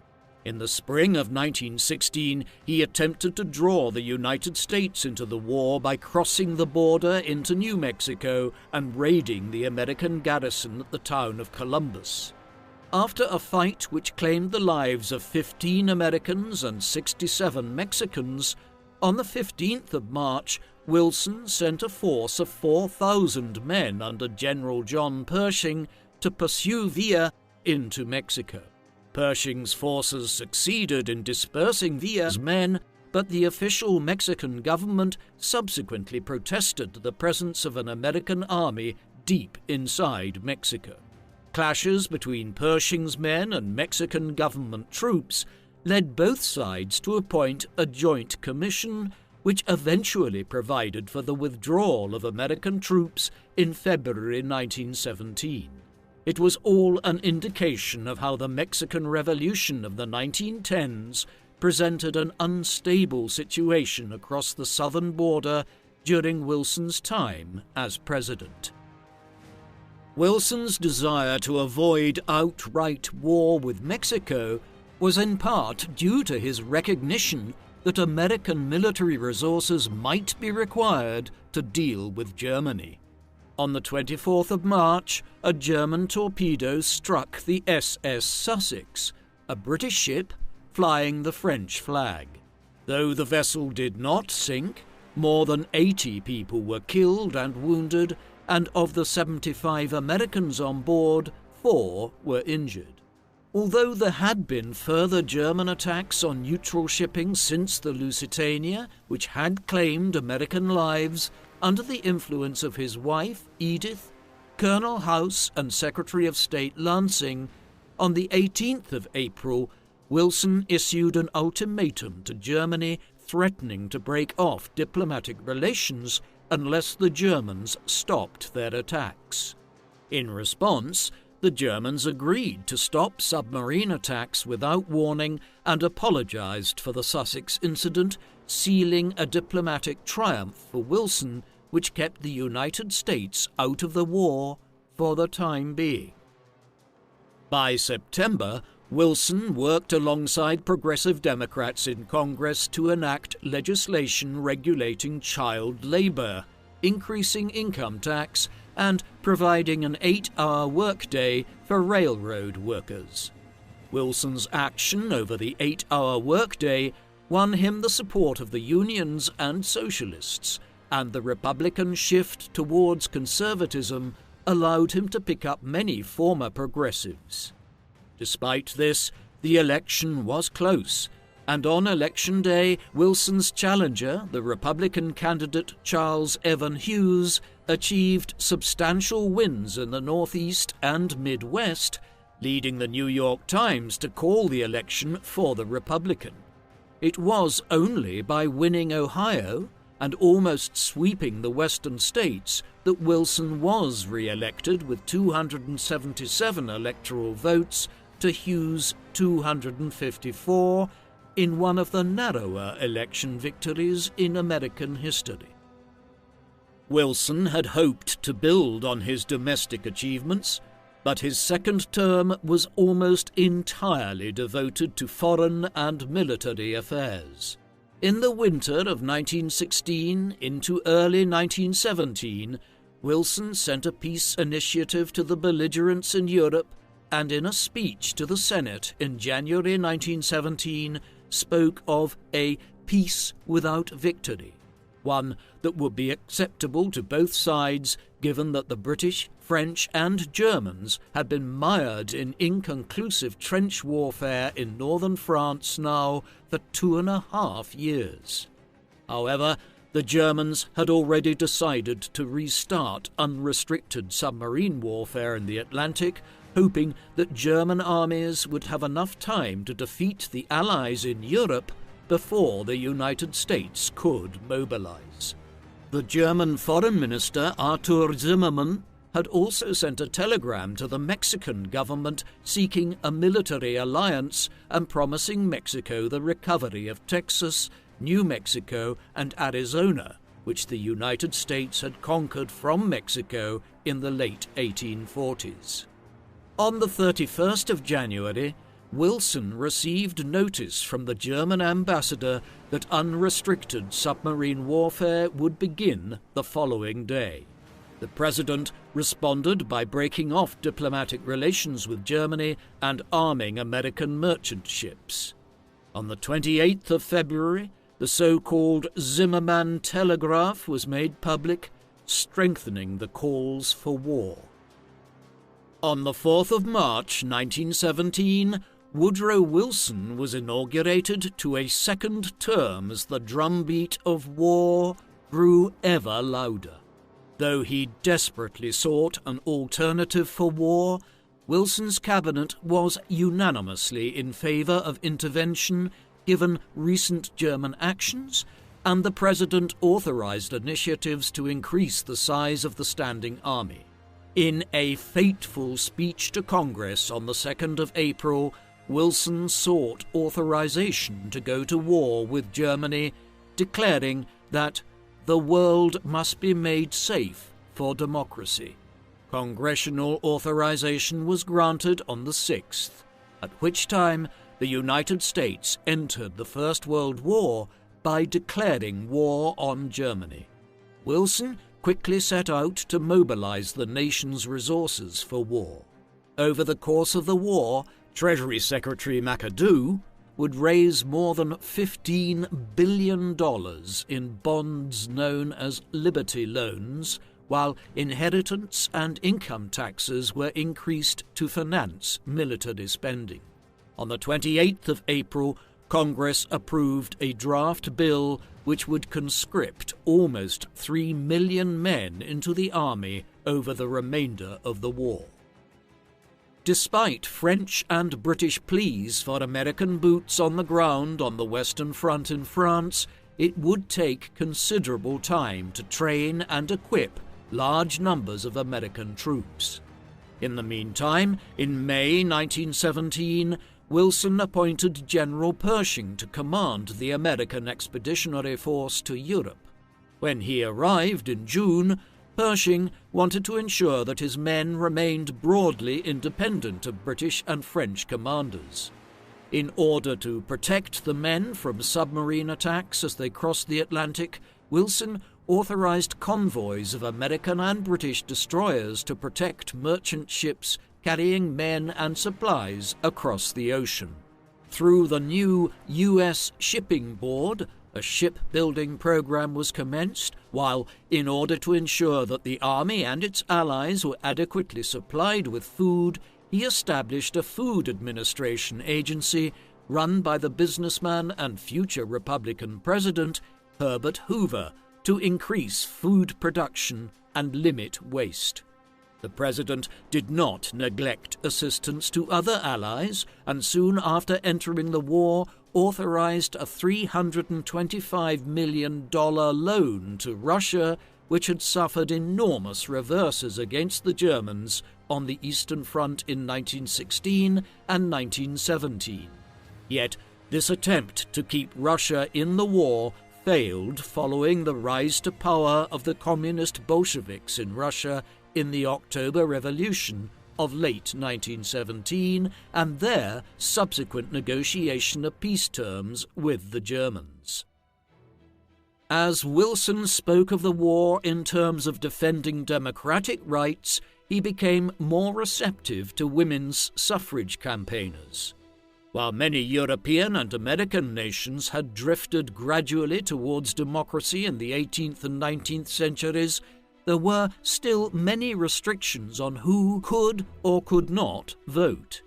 In the spring of 1916, he attempted to draw the United States into the war by crossing the border into New Mexico and raiding the American garrison at the town of Columbus. After a fight which claimed the lives of 15 Americans and 67 Mexicans, on the 15th of March, Wilson sent a force of 4,000 men under General John Pershing to pursue Villa into Mexico. Pershing's forces succeeded in dispersing Villa's men, but the official Mexican government subsequently protested the presence of an American army deep inside Mexico. Clashes between Pershing's men and Mexican government troops led both sides to appoint a joint commission, which eventually provided for the withdrawal of American troops in February 1917. It was all an indication of how the Mexican Revolution of the 1910s presented an unstable situation across the southern border during Wilson's time as president. Wilson's desire to avoid outright war with Mexico was in part due to his recognition that American military resources might be required to deal with Germany. On the 24th of March, a German torpedo struck the SS Sussex, a British ship flying the French flag. Though the vessel did not sink, more than 80 people were killed and wounded, and of the 75 Americans on board, 4 were injured. Although there had been further German attacks on neutral shipping since the Lusitania, which had claimed American lives, under the influence of his wife, Edith, Colonel House and Secretary of State Lansing, on the 18th of April, Wilson issued an ultimatum to Germany threatening to break off diplomatic relations unless the Germans stopped their attacks. In response, the Germans agreed to stop submarine attacks without warning and apologized for the Sussex incident, sealing a diplomatic triumph for Wilson, which kept the United States out of the war for the time being. By September, Wilson worked alongside progressive Democrats in Congress to enact legislation regulating child labor, increasing income tax, and providing an 8-hour workday for railroad workers. Wilson's action over the 8-hour workday won him the support of the unions and socialists, and the Republican shift towards conservatism allowed him to pick up many former progressives. Despite this, the election was close, and on Election Day, Wilson's challenger, the Republican candidate Charles Evan Hughes, achieved substantial wins in the Northeast and Midwest, leading the New York Times to call the election for the Republican. It was only by winning Ohio and almost sweeping the western states that Wilson was re-elected with 277 electoral votes to Hughes' 254 in one of the narrower election victories in American history. Wilson had hoped to build on his domestic achievements, but his second term was almost entirely devoted to foreign and military affairs. In the winter of 1916 into early 1917, Wilson sent a peace initiative to the belligerents in Europe, and in a speech to the Senate in January 1917 spoke of a peace without victory, one that would be acceptable to both sides given that the British, French and Germans had been mired in inconclusive trench warfare in northern France now for 2.5 years. However, the Germans had already decided to restart unrestricted submarine warfare in the Atlantic, hoping that German armies would have enough time to defeat the Allies in Europe before the United States could mobilize. The German Foreign Minister Arthur Zimmermann had also sent a telegram to the Mexican government seeking a military alliance and promising Mexico the recovery of Texas, New Mexico and Arizona, which the United States had conquered from Mexico in the late 1840s. On the 31st of January, Wilson received notice from the German ambassador that unrestricted submarine warfare would begin the following day. The president responded by breaking off diplomatic relations with Germany and arming American merchant ships. On the 28th of February, the so-called Zimmermann Telegraph was made public, strengthening the calls for war. On the 4th of March 1917, Woodrow Wilson was inaugurated to a second term as the drumbeat of war grew ever louder. Though he desperately sought an alternative for war, Wilson's cabinet was unanimously in favour of intervention given recent German actions, and the president authorised initiatives to increase the size of the standing army. In a fateful speech to Congress on the 2nd of April, Wilson sought authorization to go to war with Germany, declaring that the world must be made safe for democracy. Congressional authorization was granted on the 6th, at which time the United States entered the First World War by declaring war on Germany. Wilson quickly set out to mobilize the nation's resources for war. Over the course of the war, Treasury Secretary McAdoo would raise more than $15 billion in bonds known as Liberty Loans, while inheritance and income taxes were increased to finance military spending. On the 28th of April, Congress approved a draft bill which would conscript almost 3 million men into the army over the remainder of the war. Despite French and British pleas for American boots on the ground on the Western Front in France, it would take considerable time to train and equip large numbers of American troops. In the meantime, in May 1917, Wilson appointed General Pershing to command the American Expeditionary Force to Europe. When he arrived in June, Pershing wanted to ensure that his men remained broadly independent of British and French commanders. In order to protect the men from submarine attacks as they crossed the Atlantic, Wilson authorized convoys of American and British destroyers to protect merchant ships carrying men and supplies across the ocean. Through the new U.S. Shipping Board, a shipbuilding program was commenced, while, in order to ensure that the Army and its allies were adequately supplied with food, he established a food administration agency run by the businessman and future Republican president Herbert Hoover to increase food production and limit waste. The president did not neglect assistance to other allies, and soon after entering the war authorized a $325 million loan to Russia, which had suffered enormous reverses against the Germans on the Eastern Front in 1916 and 1917. Yet this attempt to keep Russia in the war failed following the rise to power of the communist Bolsheviks in Russia in the October Revolution of late 1917 and their subsequent negotiation of peace terms with the Germans. As Wilson spoke of the war in terms of defending democratic rights, he became more receptive to women's suffrage campaigners. While many European and American nations had drifted gradually towards democracy in the 18th and 19th centuries, there were still many restrictions on who could or could not vote.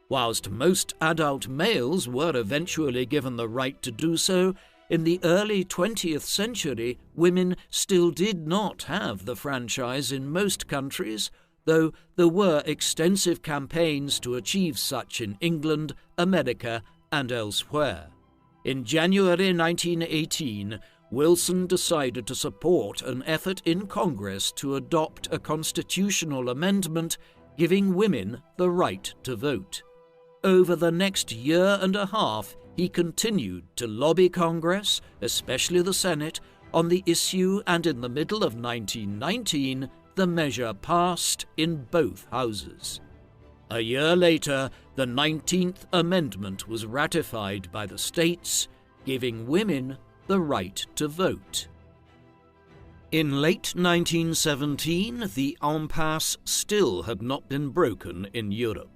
Whilst most adult males were eventually given the right to do so, in the early 20th century women still did not have the franchise in most countries, though there were extensive campaigns to achieve such in England, America, and elsewhere. In January 1918, Wilson decided to support an effort in Congress to adopt a constitutional amendment giving women the right to vote. Over the next year and a half, he continued to lobby Congress, especially the Senate, on the issue, and in the middle of 1919, the measure passed in both houses. A year later, the 19th Amendment was ratified by the states, giving women the right to vote. In late 1917, the impasse still had not been broken in Europe.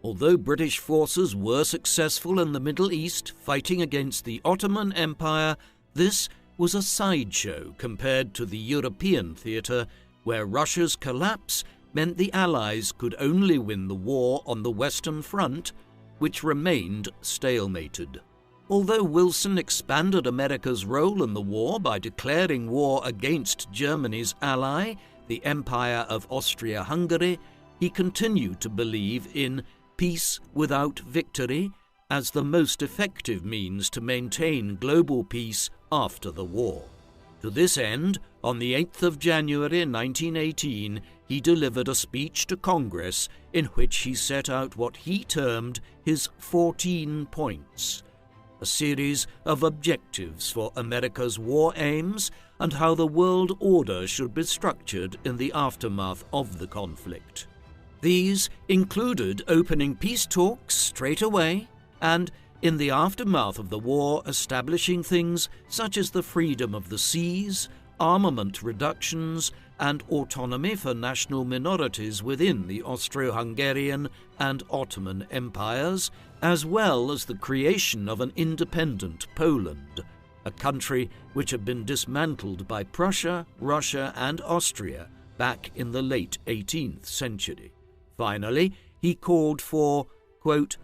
Although British forces were successful in the Middle East fighting against the Ottoman Empire, this was a sideshow compared to the European theatre, where Russia's collapse meant the Allies could only win the war on the Western Front, which remained stalemated. Although Wilson expanded America's role in the war by declaring war against Germany's ally, the Empire of Austria-Hungary, he continued to believe in peace without victory as the most effective means to maintain global peace after the war. To this end, on the 8th of January 1918, he delivered a speech to Congress in which he set out what he termed his 14 points, a series of objectives for America's war aims and how the world order should be structured in the aftermath of the conflict. These included opening peace talks straight away and, in the aftermath of the war, establishing things such as the freedom of the seas, armament reductions, and autonomy for national minorities within the Austro-Hungarian and Ottoman empires, as well as the creation of an independent Poland, a country which had been dismantled by Prussia, Russia, and Austria back in the late 18th century. Finally, he called for, quote,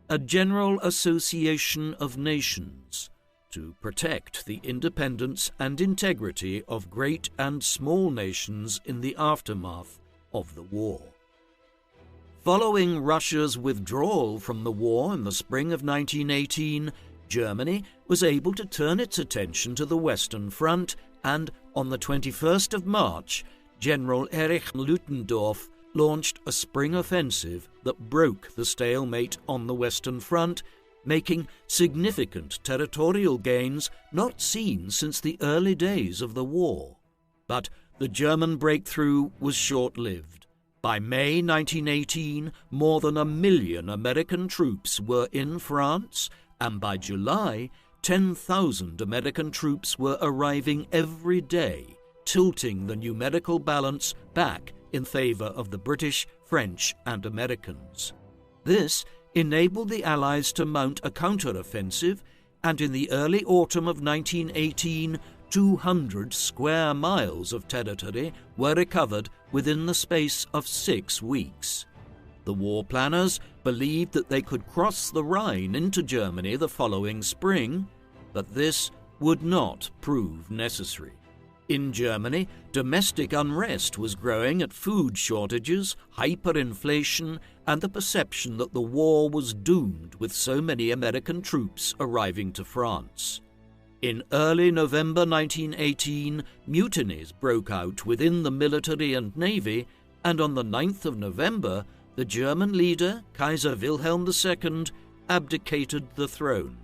a general association of nations to protect the independence and integrity of great and small nations in the aftermath of the war. Following Russia's withdrawal from the war in the spring of 1918, Germany was able to turn its attention to the Western Front, and on the 21st of March, General Erich Ludendorff launched a spring offensive that broke the stalemate on the Western Front, making significant territorial gains not seen since the early days of the war. But the German breakthrough was short-lived. By May 1918, more than 1 million American troops were in France, and by July, 10,000 American troops were arriving every day, tilting the numerical balance back in favor of the British, French, and Americans. This enabled the Allies to mount a counter-offensive, and in the early autumn of 1918, 200 square miles of territory were recovered within the space of 6 weeks. The war planners believed that they could cross the Rhine into Germany the following spring, but this would not prove necessary. In Germany, domestic unrest was growing at food shortages, hyperinflation, and the perception that the war was doomed with so many American troops arriving to France. In early November 1918, mutinies broke out within the military and navy, and on the 9th of November, the German leader, Kaiser Wilhelm II, abdicated the throne.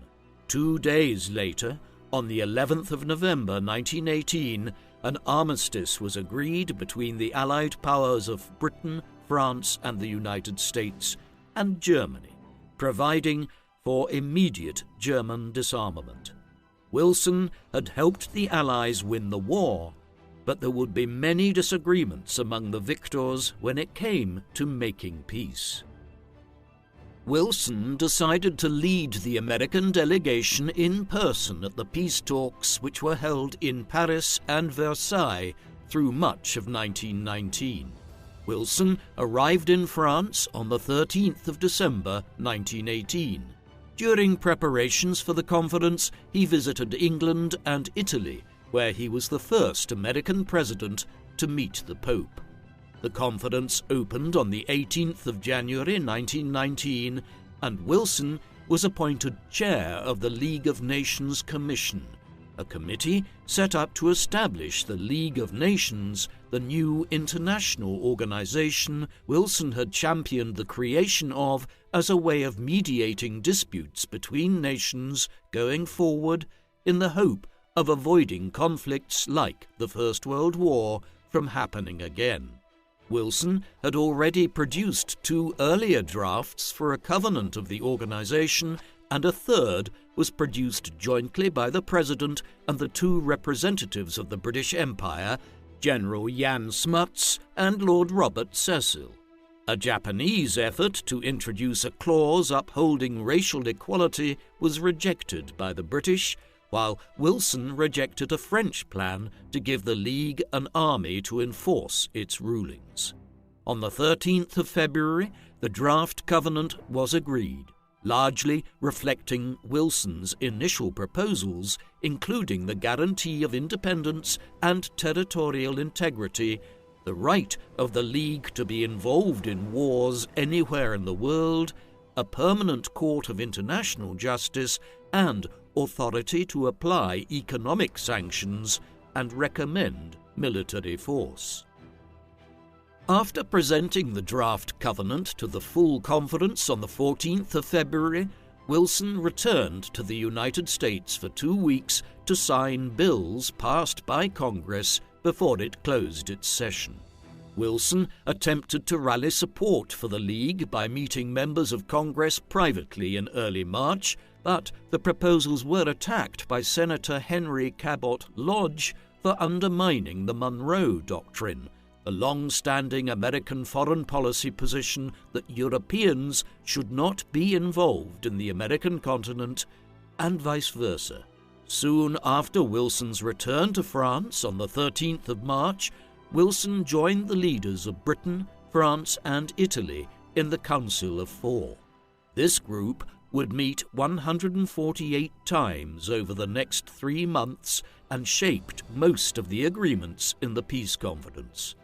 2 days later, on the 11th of November 1918, an armistice was agreed between the Allied powers of Britain, France, and the United States, and Germany, providing for immediate German disarmament. Wilson had helped the Allies win the war, but there would be many disagreements among the victors when it came to making peace. Wilson decided to lead the American delegation in person at the peace talks which were held in Paris and Versailles through much of 1919. Wilson arrived in France on the 13th of December 1918. During preparations for the conference, he visited England and Italy, where he was the first American president to meet the Pope. The conference opened on the 18th of January 1919, and Wilson was appointed chair of the League of Nations Commission, a committee set up to establish the League of Nations, the new international organization Wilson had championed the creation of as a way of mediating disputes between nations going forward in the hope of avoiding conflicts like the First World War from happening again. Wilson had already produced 2 earlier drafts for a covenant of the organization, and a third was produced jointly by the President and the 2 representatives of the British Empire, General Jan Smuts and Lord Robert Cecil. A Japanese effort to introduce a clause upholding racial equality was rejected by the British, while Wilson rejected a French plan to give the League an army to enforce its rulings. On the 13th of February, the draft covenant was agreed, largely reflecting Wilson's initial proposals, including the guarantee of independence and territorial integrity, the right of the League to be involved in wars anywhere in the world, a permanent court of international justice, and authority to apply economic sanctions and recommend military force. After presenting the draft covenant to the full conference on the 14th of February, Wilson returned to the United States for 2 weeks to sign bills passed by Congress before it closed its session. Wilson attempted to rally support for the League by meeting members of Congress privately in early March, but the proposals were attacked by Senator Henry Cabot Lodge for undermining the Monroe Doctrine, a long-standing American foreign policy position that Europeans should not be involved in the American continent, and vice versa. Soon after Wilson's return to France on the 13th of March, Wilson joined the leaders of Britain, France, and Italy in the Council of Four. This group would meet 148 times over the next 3 months and shaped most of the agreements in the peace conference.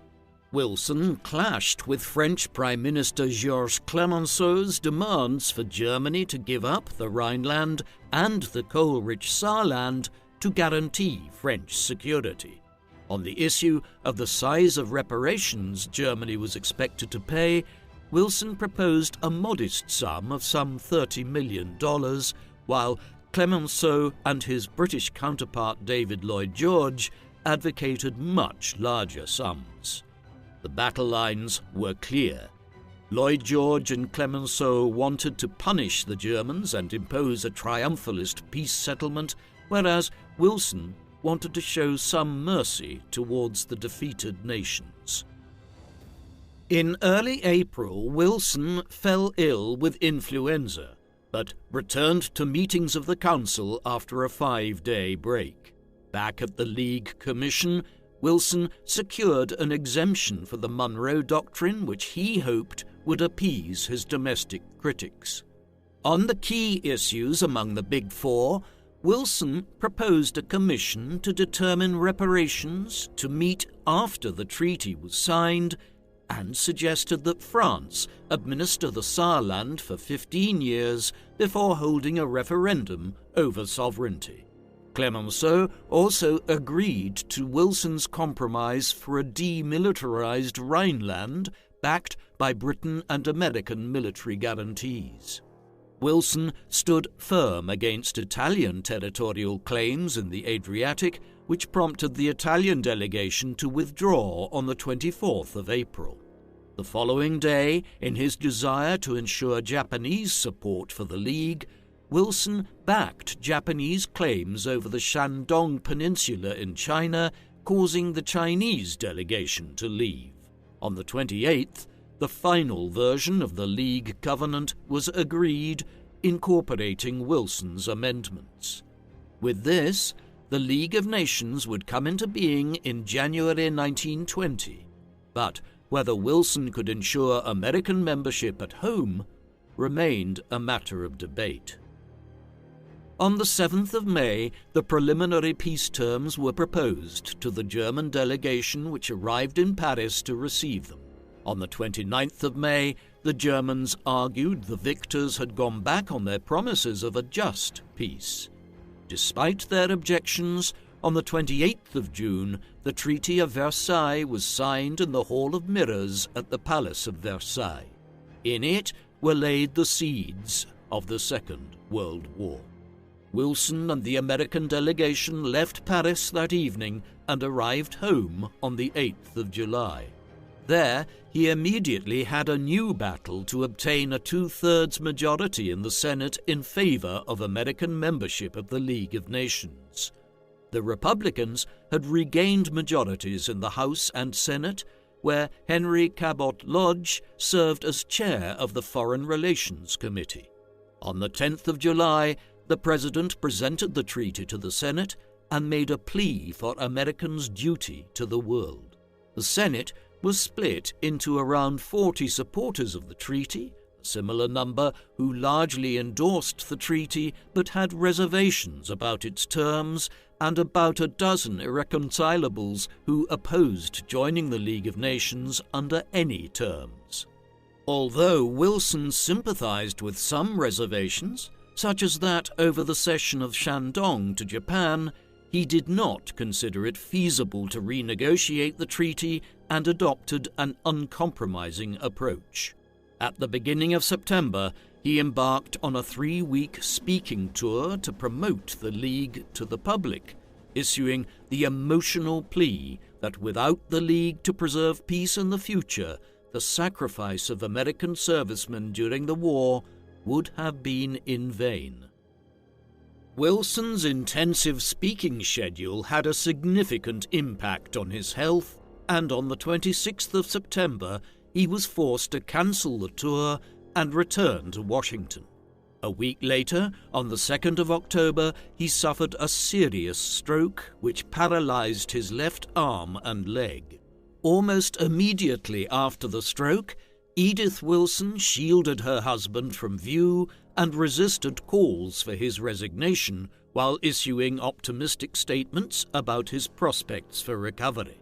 Wilson clashed with French Prime Minister Georges Clemenceau's demands for Germany to give up the Rhineland and the coal-rich Saarland to guarantee French security. On the issue of the size of reparations Germany was expected to pay, Wilson proposed a modest sum of some $30 million, while Clemenceau and his British counterpart David Lloyd George advocated much larger sums. The battle lines were clear. Lloyd George and Clemenceau wanted to punish the Germans and impose a triumphalist peace settlement, whereas Wilson wanted to show some mercy towards the defeated nations. In early April, Wilson fell ill with influenza, but returned to meetings of the Council after a 5-day break. Back at the League Commission, Wilson secured an exemption for the Monroe Doctrine, which he hoped would appease his domestic critics. On the key issues among the Big Four, Wilson proposed a commission to determine reparations to meet after the treaty was signed, and suggested that France administer the Saarland for 15 years before holding a referendum over sovereignty. Clemenceau also agreed to Wilson's compromise for a demilitarized Rhineland backed by Britain and American military guarantees. Wilson stood firm against Italian territorial claims in the Adriatic, which prompted the Italian delegation to withdraw on the 24th of April. The following day, in his desire to ensure Japanese support for the League, Wilson backed Japanese claims over the Shandong Peninsula in China, causing the Chinese delegation to leave. On the 28th, the final version of the League Covenant was agreed, incorporating Wilson's amendments. With this, the League of Nations would come into being in January 1920, but whether Wilson could ensure American membership at home remained a matter of debate. On the 7th of May, the preliminary peace terms were proposed to the German delegation which arrived in Paris to receive them. On the 29th of May, the Germans argued the victors had gone back on their promises of a just peace. Despite their objections, on the 28th of June, the Treaty of Versailles was signed in the Hall of Mirrors at the Palace of Versailles. In it were laid the seeds of the Second World War. Wilson and the American delegation left Paris that evening and arrived home on the 8th of July. There, he immediately had a new battle to obtain a 2/3 majority in the Senate in favor of American membership of the League of Nations. The Republicans had regained majorities in the House and Senate, where Henry Cabot Lodge served as chair of the Foreign Relations Committee. On the 10th of July, the President presented the treaty to the Senate and made a plea for Americans' duty to the world. The Senate was split into around 40 supporters of the treaty, a similar number who largely endorsed the treaty but had reservations about its terms, and about a dozen irreconcilables who opposed joining the League of Nations under any terms. Although Wilson sympathized with some reservations, such as that over the cession of Shandong to Japan, he did not consider it feasible to renegotiate the treaty and adopted an uncompromising approach. At the beginning of September, he embarked on a 3-week speaking tour to promote the League to the public, issuing the emotional plea that without the League to preserve peace in the future, the sacrifice of American servicemen during the war would have been in vain. Wilson's intensive speaking schedule had a significant impact on his health, and on the 26th of September, he was forced to cancel the tour and return to Washington. A week later, on the 2nd of October, he suffered a serious stroke which paralyzed his left arm and leg. Almost immediately after the stroke, Edith Wilson shielded her husband from view and resisted calls for his resignation while issuing optimistic statements about his prospects for recovery.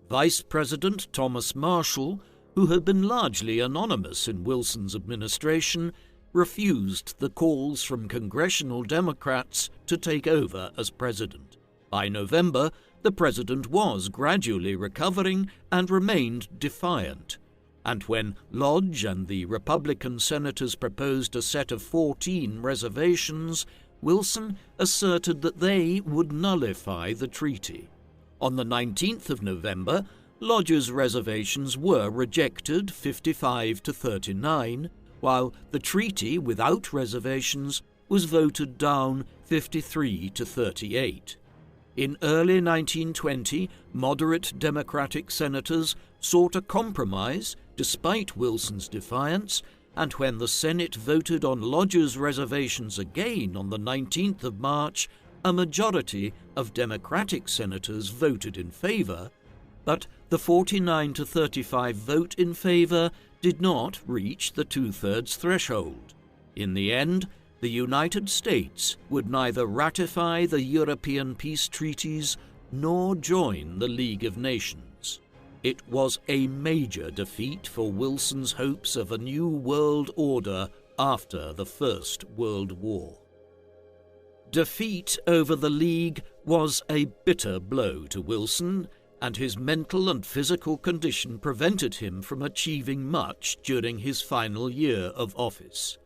Vice President Thomas Marshall, who had been largely anonymous in Wilson's administration, refused the calls from congressional Democrats to take over as president. By November, the president was gradually recovering and remained defiant, and when Lodge and the Republican senators proposed a set of 14 reservations, Wilson asserted that they would nullify the treaty. On the 19th of November, Lodge's reservations were rejected 55-39, while the treaty without reservations was voted down 53-38. In early 1920, moderate Democratic senators sought a compromise despite Wilson's defiance, and when the Senate voted on Lodge's reservations again on the 19th of March, a majority of Democratic senators voted in favor, but the 49-35 vote in favor did not reach the two-thirds threshold. In the end, the United States would neither ratify the European peace treaties nor join the League of Nations. It was a major defeat for Wilson's hopes of a new world order after the First World War. Defeat over the League was a bitter blow to Wilson, and his mental and physical condition prevented him from achieving much during his final year of office.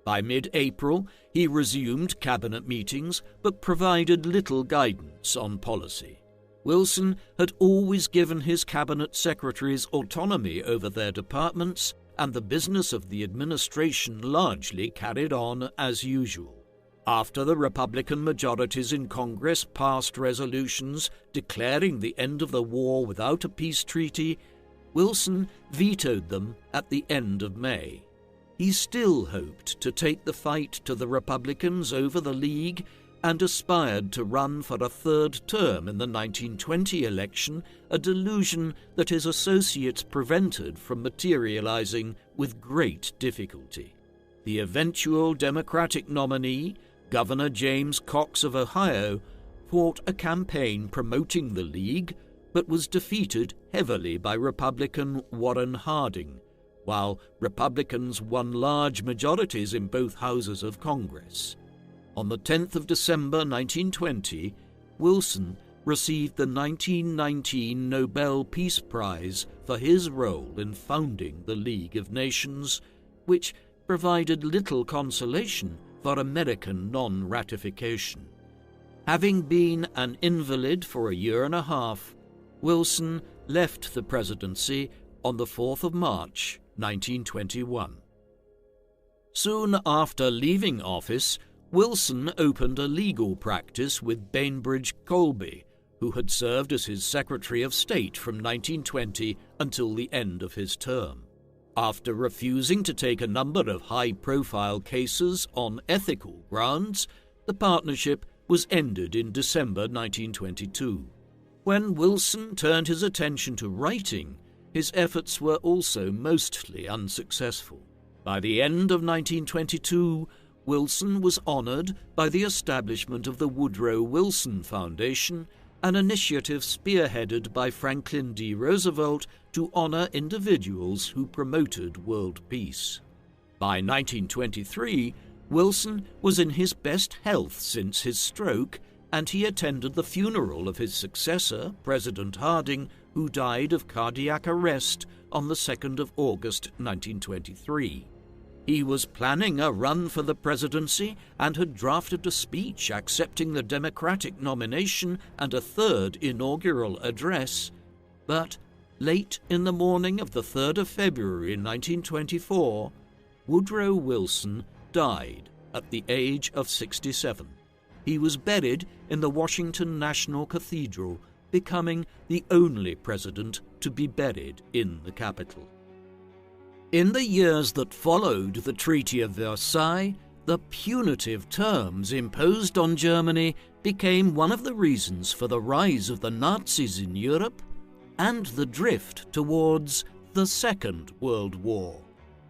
By mid-April, he resumed cabinet meetings but provided little guidance on policy. Wilson had always given his cabinet secretaries autonomy over their departments, and the business of the administration largely carried on as usual. After the Republican majorities in Congress passed resolutions declaring the end of the war without a peace treaty, Wilson vetoed them at the end of May. He still hoped to take the fight to the Republicans over the League and aspired to run for a third term in the 1920 election, a delusion that his associates prevented from materializing with great difficulty. The eventual Democratic nominee, Governor James Cox of Ohio, fought a campaign promoting the League, but was defeated heavily by Republican Warren Harding, while Republicans won large majorities in both houses of Congress. On the 10th of December 1920, Wilson received the 1919 Nobel Peace Prize for his role in founding the League of Nations, which provided little consolation for American non-ratification. Having been an invalid for a year and a half, Wilson left the presidency on the 4th of March, 1921. Soon after leaving office, Wilson opened a legal practice with Bainbridge Colby, who had served as his Secretary of State from 1920 until the end of his term. After refusing to take a number of high-profile cases on ethical grounds, the partnership was ended in December 1922. When Wilson turned his attention to writing, his efforts were also mostly unsuccessful. By the end of 1922, Wilson was honored by the establishment of the Woodrow Wilson Foundation, an initiative spearheaded by Franklin D. Roosevelt to honor individuals who promoted world peace. By 1923, Wilson was in his best health since his stroke and he attended the funeral of his successor, President Harding, who died of cardiac arrest on the 2nd of August 1923. He was planning a run for the presidency and had drafted a speech accepting the Democratic nomination and a third inaugural address, but late in the morning of the 3rd of February 1924, Woodrow Wilson died at the age of 67. He was buried in the Washington National Cathedral, becoming the only president to be buried in the capital. In the years that followed the Treaty of Versailles, the punitive terms imposed on Germany became one of the reasons for the rise of the Nazis in Europe and the drift towards the Second World War,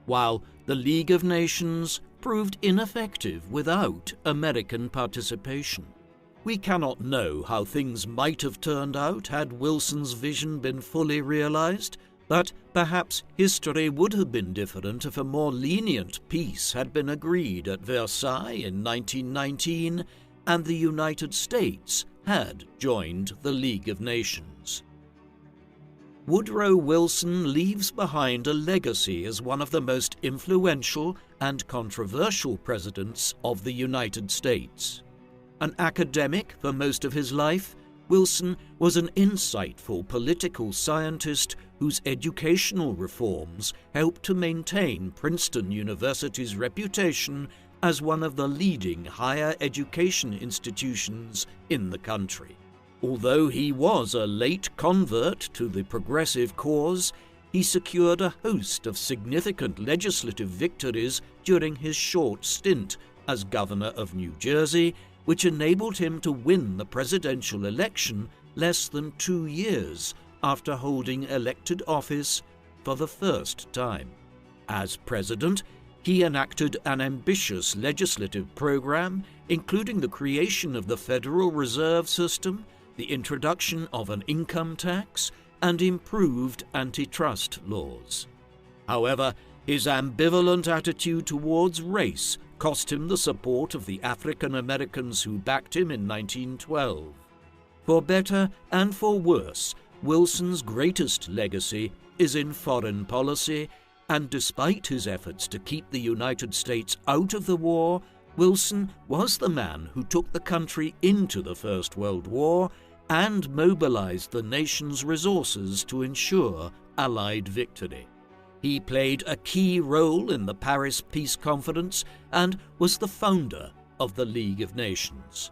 while the League of Nations proved ineffective without American participation. We cannot know how things might have turned out had Wilson's vision been fully realized, but perhaps history would have been different if a more lenient peace had been agreed at Versailles in 1919 and the United States had joined the League of Nations. Woodrow Wilson leaves behind a legacy as one of the most influential and controversial presidents of the United States. An academic for most of his life, Wilson was an insightful political scientist whose educational reforms helped to maintain Princeton University's reputation as one of the leading higher education institutions in the country. Although he was a late convert to the progressive cause, he secured a host of significant legislative victories during his short stint as governor of New Jersey, which enabled him to win the presidential election less than 2 years after holding elected office for the first time. As president, he enacted an ambitious legislative program, including the creation of the Federal Reserve System, the introduction of an income tax, and improved antitrust laws. However, his ambivalent attitude towards race cost him the support of the African Americans who backed him in 1912. For better and for worse, Wilson's greatest legacy is in foreign policy, and despite his efforts to keep the United States out of the war, Wilson was the man who took the country into the First World War and mobilized the nation's resources to ensure Allied victory. He played a key role in the Paris Peace Conference and was the founder of the League of Nations.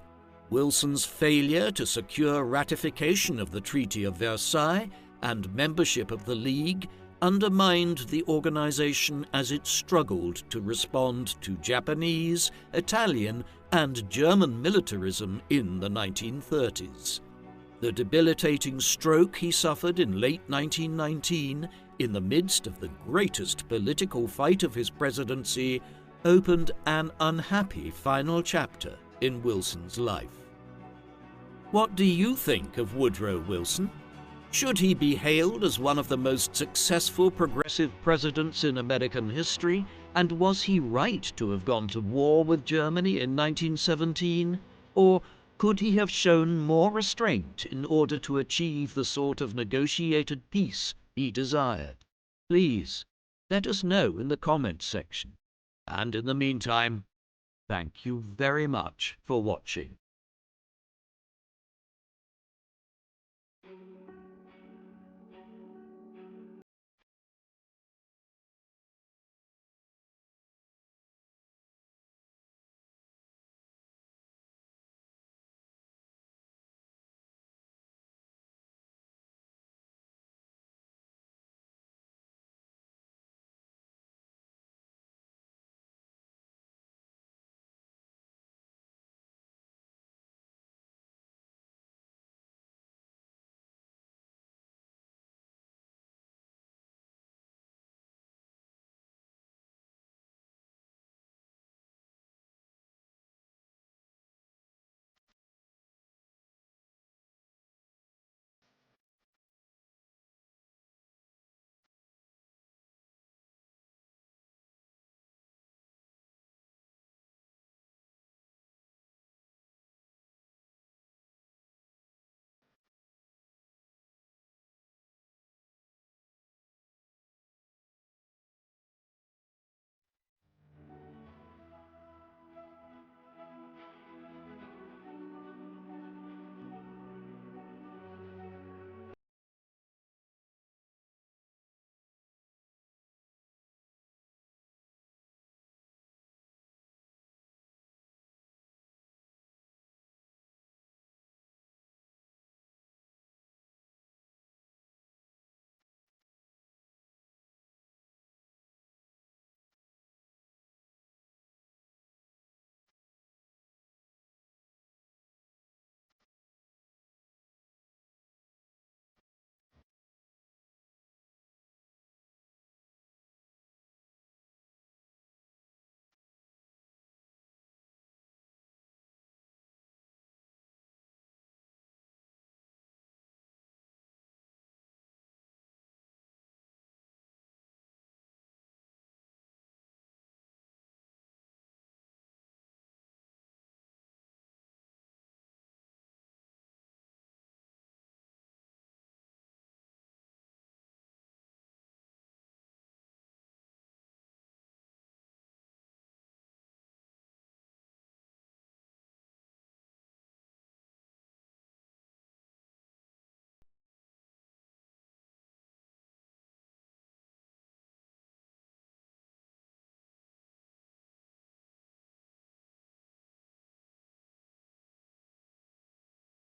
Wilson's failure to secure ratification of the Treaty of Versailles and membership of the League undermined the organization as it struggled to respond to Japanese, Italian, and German militarism in the 1930s. The debilitating stroke he suffered in late 1919, in the midst of the greatest political fight of his presidency, opened an unhappy final chapter in Wilson's life. What do you think of Woodrow Wilson? Should he be hailed as one of the most successful progressive presidents in American history, and was he right to have gone to war with Germany in 1917? Or could he have shown more restraint in order to achieve the sort of negotiated peace he desired? Please, let us know in the comments section. And in the meantime, thank you very much for watching.